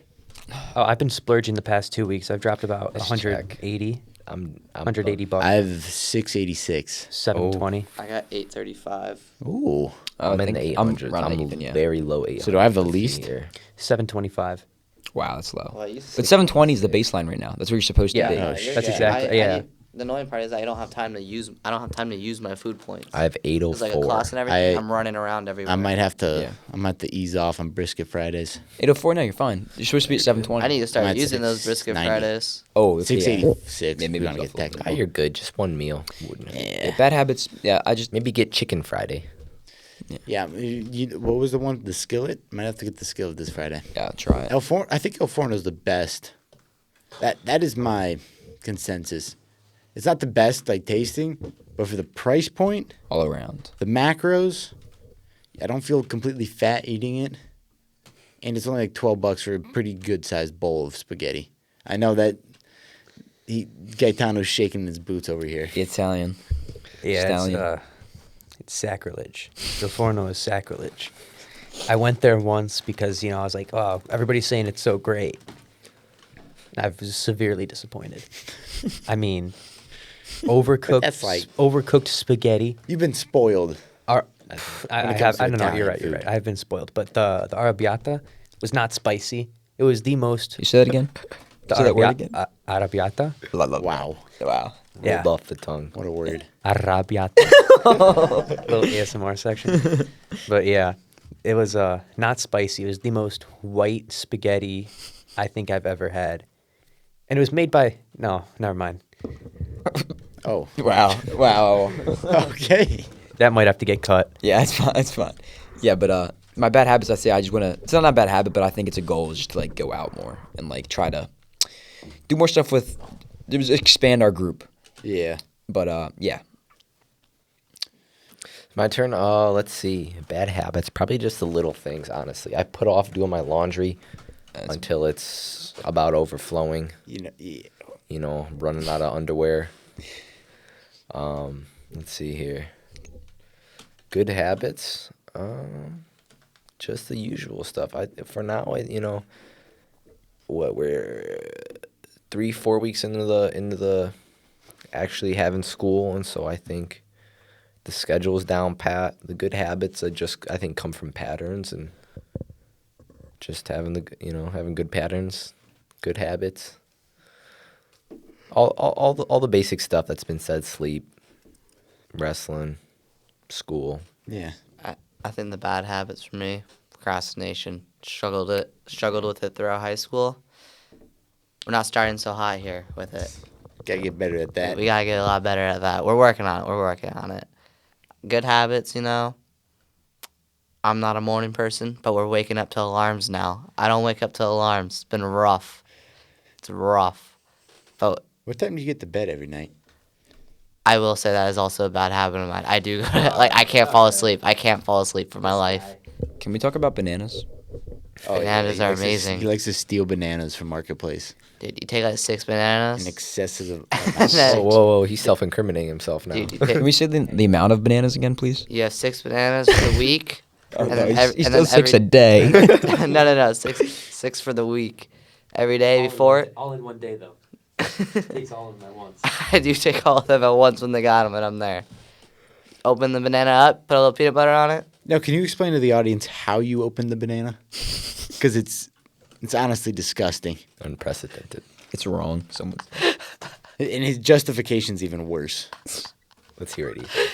Oh, I've been splurging the past 2 weeks. I've dropped about Let's 180, I'm 180 bucks. I have 686. 720. I got 835. Ooh. I'm in the I'm 800s. running I'm even, yeah. very low 800s. So do I have the Let's see least? here. 725. Wow, that's low. Well, I used to But say- 720 is the baseline right now. That's where you're supposed Yeah. to be. Oh, you're shit. That's good. exactly- yeah. The annoying part is I don't have time to use. I don't have time to use my food points. I have It's like a 804. class and everything. I- I'm running around everywhere. I might have to. Yeah. I might have to ease off on brisket Fridays. 804. No, you're fine. You're supposed to be at 720. I need to start Mine's using those brisket 690. Fridays. Oh, okay, yeah. 686. Yeah, maybe if we want to go get for a little technical. Ah, you're good. Just one meal. Wouldn't Yeah. Bad habits. Yeah, I just Maybe get chicken Friday. Yeah. What was the one? The skillet? Might have to get the skillet this Friday. yeah try it. I think El Forno's the best. That is my consensus. It's not the best like tasting, but for the price point, All around. the macros, I don't feel completely fat eating it, and it's only like $12 for a pretty good sized bowl of spaghetti. I know that Gaetano's shaking his boots over here. The Italian. Yeah, Stallion. it's sacrilege. The Forno is sacrilege. I went there once because, I was like, oh, everybody's saying it's so great. I was severely disappointed. I mean, overcooked, That's like- overcooked spaghetti. You've been spoiled. Ar- When I it comes to don't know. You're Italian right. You're food. right. I've been spoiled. But the arrabbiata was not spicy. It was the most. You say that again? The Say that word again? Arrabbiata. Wow. Wow. Yeah. Rolled off the tongue. What a word. Arrabbiata. Little ASMR section. But yeah, it was not spicy. It was the most white spaghetti I think I've ever had. And it was made by no, never mind. Oh. Wow. Wow. Okay. That might have to get cut. Yeah, it's fine. It's fine. Yeah, but my bad habits. I say I just want to. It's not a bad habit, but I think it's a goal just to like go out more and like try to do more stuff with. Just expand our group. Yeah. But yeah. My turn. Let's see. Bad habits. Probably just the little things, honestly. I put off doing my laundry That's- until it's about overflowing. Yeah. Running out of underwear. Let's see here. Good habits. Just the usual stuff. For now, we're 3-4 weeks into the actually having school, and so I think the schedule's down pat. The good habits I think come from patterns and just having having good patterns, good habits. All the basic stuff that's been said: sleep, wrestling, school. Yeah. I think the bad habits for me, procrastination. Struggled with it throughout high school. We're not starting so high here with it. Gotta get better at that. We gotta get a lot better at that. We're working on it. Good habits, I'm not a morning person, but we're waking up to alarms now. I don't wake up to alarms. It's been rough. It's rough. But What time do you get to bed every night? I will say that is also a bad habit of mine. I do I can't fall asleep. I can't fall asleep for my life. Can we talk about bananas? Bananas he are likes to- amazing. he likes to steal bananas from Marketplace. Dude, you take like 6 bananas. In excessive. And then- Whoa! He's self-incriminating himself now. Dude, you, Can we take, say the amount of bananas again, please? you have 6 bananas for the week. and then He and then still 6 a every- day. no. Six for the week. Every day before. All in one day though. Takes all of them at once. I do take all of them at once when they got them, and I'm there. Open the banana up, put a little peanut butter on it. Now, can you explain to the audience how you open the banana? Because it's honestly disgusting, Unprecedented. It's wrong. Someone. and his justification's even worse. Let's hear it. Ethan.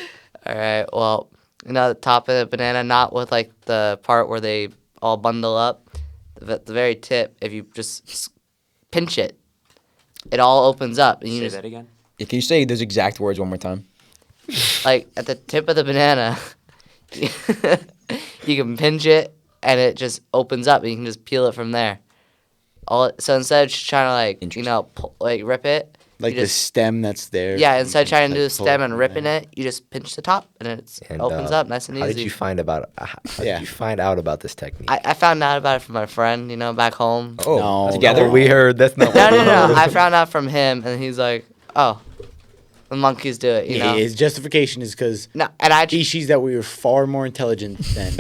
All right. Well, the top of the banana, not with like the part where they all bundle up. The very tip, if you just pinch it, it all opens up. And you Say just, that again. Yeah, can you say those exact words one more time? like at the tip of the banana, you can pinch it and it just opens up and you can just peel it from there. So instead of just trying to like rip it, Like you the just, stem that's there. yeah, you instead of can, trying to do like, the pull stem it and from ripping there. it, you just pinch the top and it And, opens up nice and How easy. did you find Yeah. did you find out about this technique? I found out about it from my friend, back home. Oh, No, together? no. we heard that's not. No. I found out from him, and he's like, "Oh, the monkeys do it," Yeah, his justification is because No, and I species that we were far more intelligent than,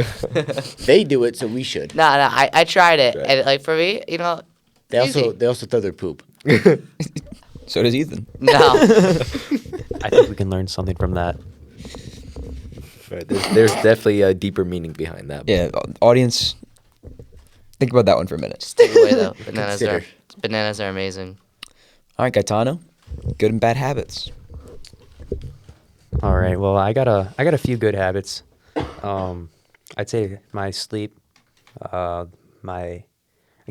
they do it, so we should. no, I tried it, Right. and like for me, They easy. also throw their poop. So does Ethan. No, I think we can learn something from that. Right, there's definitely a deeper meaning behind that. Yeah, audience, think about that one for a minute. just take it away though. Consider. Bananas are amazing. All right, Gaetano, good and bad habits. All right. Well, I got a few good habits. I'd say my sleep, I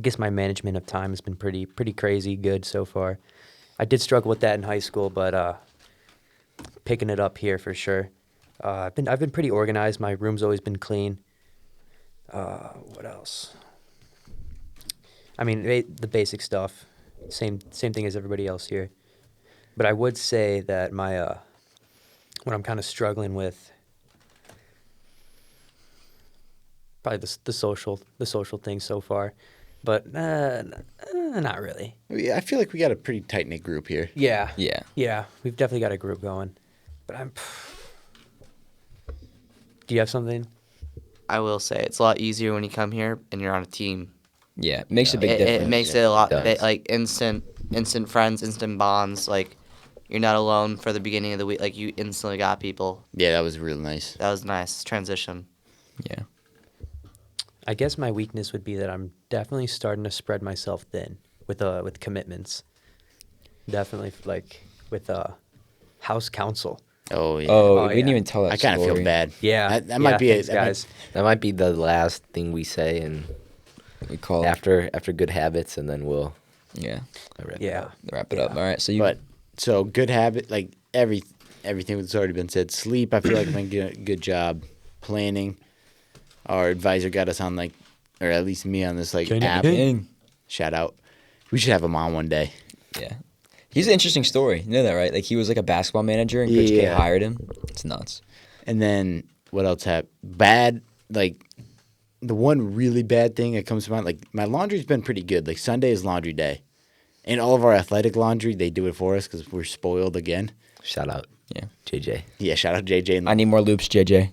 guess my management of time has been pretty crazy good so far. I did struggle with that in high school, but picking it up here for sure. I've been pretty organized. My room's always been clean. What else? I mean, the basic stuff. Same thing as everybody else here. But I would say that my what I'm kind of struggling with, probably the social thing so far, but not really. I feel like we got a pretty tight knit group here. Yeah. Yeah, we've definitely got a group going. But do you have something? I will say it's a lot easier when you come here and you're on a team. Yeah, it makes a big It difference. makes it a lot It does. like instant friends, instant bonds. Like you're not alone for the beginning of the week. Like you instantly got people. Yeah, that was real nice. That was nice transition. Yeah. I guess my weakness would be that I'm definitely starting to spread myself thin with commitments. Definitely like with house council. Oh yeah. Oh, Oh, we didn't yeah. even tell that I kind of feel story. bad. Yeah, That might be thanks, it. That might- guys. That might be the last thing we say, and We call after good habits, and then we'll Yeah, wrap it Yeah. up. wrap it up. All right, so you. But so good habit, like everything that's already been said. Sleep, I feel like I'm doing a good job. Planning, our advisor got us on or at least me on this app. Dang. Shout out. We should have him on one day. Yeah. He's an interesting story. You know that, right? Like he was like a basketball manager and Coach K Yeah. hired him. It's nuts. And then what else happened? Bad, the one really bad thing that comes to mind, my laundry's been pretty good. Like Sunday is laundry day. And all of our athletic laundry, they do it for us because we're spoiled again. Shout out, Yeah. JJ. Yeah, shout out JJ and, I need more loops, JJ.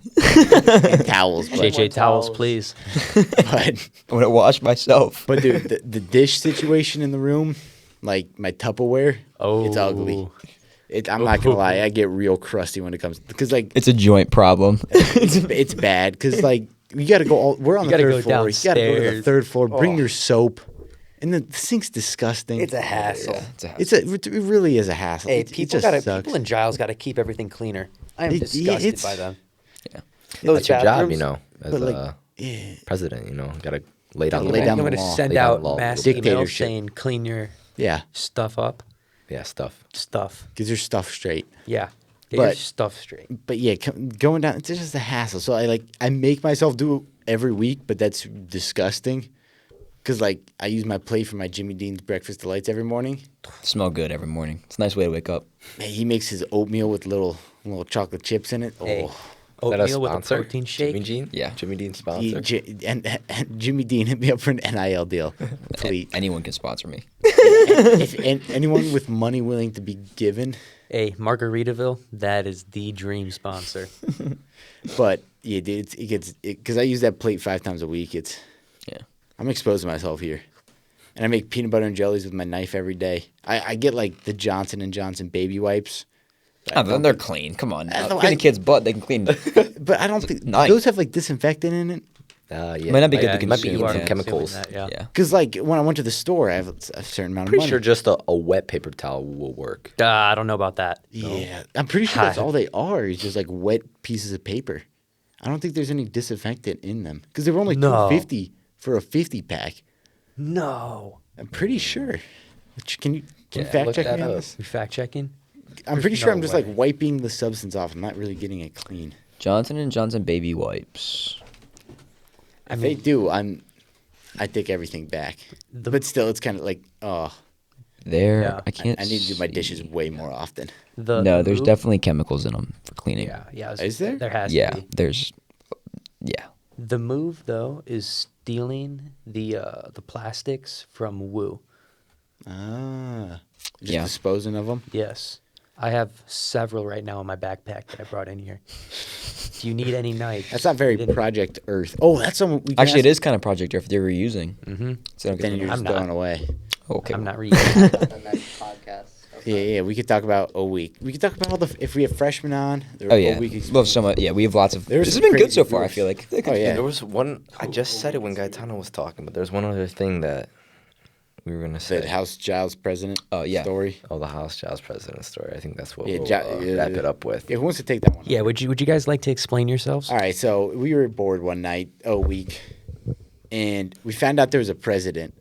and towels. But, JJ towels, please. but, I'm gonna wash myself. but dude, the dish situation in the room, like my Tupperware, it's ugly. Oh. I'm not gonna lie, I get real crusty when it comes because It's a joint problem. it's bad because You got to go. We're on You the gotta third go floor. You got to go to the downstairs. third floor. Bring Oh. your soap, and the sink's disgusting. It's a hassle. Yeah, it's a hassle. It really is a hassle. Hey, It people just sucks. people in Giles got to keep everything cleaner. I am Yeah, disgusted it's- by them. Yeah. Those That's your job, bathrooms, you know, as but, like, a yeah. president. You know, gotta lay down Gotta the lay law. down I'm the going to law. send Lay down out the law. mass emails Dictatorship. saying clean your Yeah, stuff up. Yeah, stuff. Stuff. get your stuff straight. Yeah. Get your But- stuff straight. But yeah, going down, it's just a hassle. So I make myself do it every week, but that's disgusting. Cause like I use my plate for my Jimmy Dean's breakfast delights every morning. Smell good every morning. It's a nice way to wake up. Man, he makes his oatmeal with little chocolate chips in it. Oh, Hey, Is that a oatmeal with a sponsor? protein shake. Jimmy Dean? Yeah. Jimmy Dean He- sponsor. and Jimmy Dean hit me up for an NIL deal, please. Anyone can sponsor me. If anyone with money willing to be given, Hey, Margaritaville, that is the dream sponsor. but yeah, dude, it gets because I use that plate 5 times a week. Yeah. I'm exposing myself here, and I make peanut butter and jellies with my knife every day. I get like the Johnson and Johnson baby wipes, Oh, then they're clean. Come on. I Now. know, Clean I- a kid's butt. They can clean. but I don't think Nice. those have like disinfectant in it. Yeah. Might not be good Yeah, to might be consume. you are eating yeah. chemicals. consuming that, yeah. Yeah. Because like when I went to the store, I have a certain amount of Pretty money. sure just a wet paper towel will work. I don't know about that. Yeah, I'm pretty sure that's all they are. Is just like wet pieces of paper. I don't think there's any disinfectant in them because they were only No. $2.50 for a 50 pack. No. I'm pretty sure. Can you Yeah, fact look check that me on up. this? We fact checking? I'm pretty There's sure no I'm just way. like wiping the substance off. I'm not really getting it clean. Johnson and Johnson baby wipes. I If mean, they do, I take everything back. But still, it's kind of like, oh, There, Yeah. I can't. I need to do my dishes see. way more often. No, there's move- definitely chemicals in them for cleaning. Yeah, yeah. Is there? There has Yeah, to be. there's. Yeah. The move though is stealing the plastics from Woo. Just Yeah. disposing of them. Yes. I have several right now in my backpack that I brought in here. Do you need any knives? That's not very Need any- Project Earth. Oh, that's something we can Actually, it ask- is kind of Project Earth they're reusing. Mhm. So don't get Then them you're wrong. just I'm not. throwing away. Okay. I'm not reading. The next podcast. Yeah, we could talk about we could talk about all the if we have freshmen on. Oh yeah, week we have so much. Yeah, we have lots of. There's This has some been good crazy so far. I groups. feel like. Oh, yeah. There was one. I just said it when Gaetano was talking, but there's one other thing that we were gonna say. the House Giles president. Oh, yeah. story. Oh, the House Giles president story. I think that's what Yeah, we'll wrap it up with. Yeah, who wants to take that one? Yeah, would you guys like to explain yourselves? All right, so we were bored one night, week, and we found out there was a president,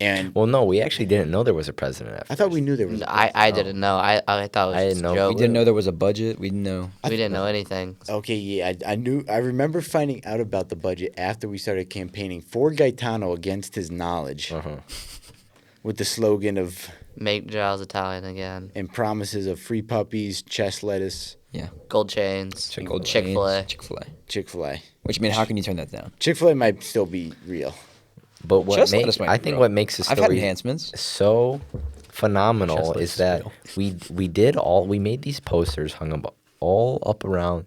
and Well, no, we actually didn't know there was a president at I thought we first. knew there was. I didn't know. I thought it was I just didn't a know. joke. We didn't know there was a budget. We didn't know. We didn't know anything. Okay, yeah, I knew. I remember finding out about the budget after we started campaigning for Gaetano against his knowledge, Uh-huh. with the slogan of Make Giles Italian again. and promises of free puppies, chest lettuce, Yeah. Gold chains. Gold Chick-fil-A. Chick-fil-A. Chick-fil-A. Which I mean, how can you turn that down? Chick-fil-A might still be real. But what Just let makes us make I it think real. what makes the I've had story enhancements. so phenomenal Chestnut is that cereal. we made these posters hung up all up around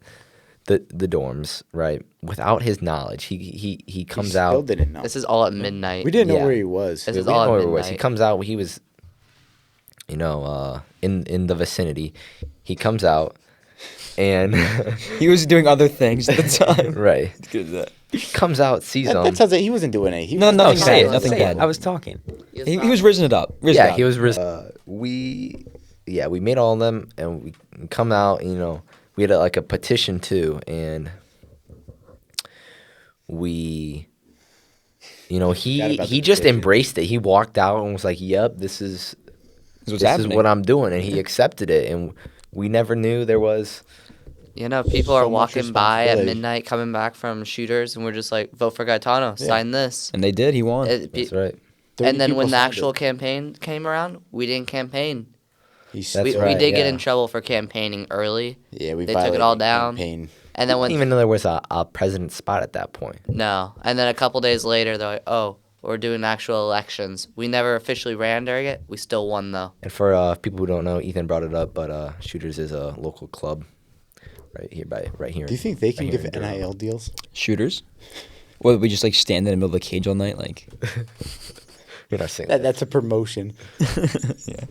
the dorms, right? Without his knowledge. He comes Still out. didn't know. This is all at midnight. We didn't know Yeah. where he was. This We is didn't all know at where he was. He midnight. comes out. He was, in the vicinity. He comes out, and He was doing other things at the time. right, Good at that. comes out, sees That him. sounds like he wasn't doing it. He No, was no, nothing say it, bad. nothing Say bad. I was talking. He was risen it up. Risen Yeah, up. he was. We made all of them, and we come out. We had like a petition too, and we, Forgot he about the just petition. embraced it. He walked out and was like, "Yep, this is what's this happening. is what I'm doing," and he accepted it. And we never knew there was. You know, people So are much walking by at responsibility. midnight coming back from shooters, and we're just like, vote for Gaetano, sign this. And they did. He won. It- That's right. 30 and then people when the signed actual it. campaign came around, we didn't campaign. He's- That's we right, did get yeah. in trouble for campaigning early. yeah, we they took it violated all down. campaign. And then I when didn't even know there was a president spot at that point. no, and then a couple days later, they're like, "Oh, we're doing actual elections." We never officially ran during it. We still won though. And for people who don't know, Ethan brought it up, but Shooters is a local club right here. Do you think they can right give here in Durham. NIL deals? Shooters. Well, we just like stand in the middle of the cage all night, like. You're not saying that. That's a promotion. Yeah.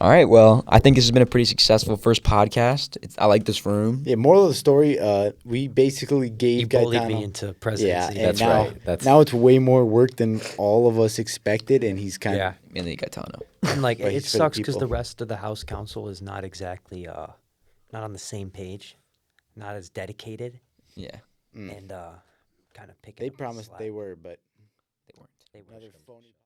All right. Well, I think this has been a pretty successful first podcast. I like this room. Yeah, moral of the story, we basically You gave bullied Gaetano. me into Yeah, presidency. and That's now, right. That's- now it's way more work than all of us expected, and he's kind Yeah. of Mainly Gaetano. And like Right, it for the sucks because the people. rest of the House Council is not exactly not on the same page, not as dedicated, Yeah. and kind of picking. they up the promised slack. they were, but They weren't. They were. another phony.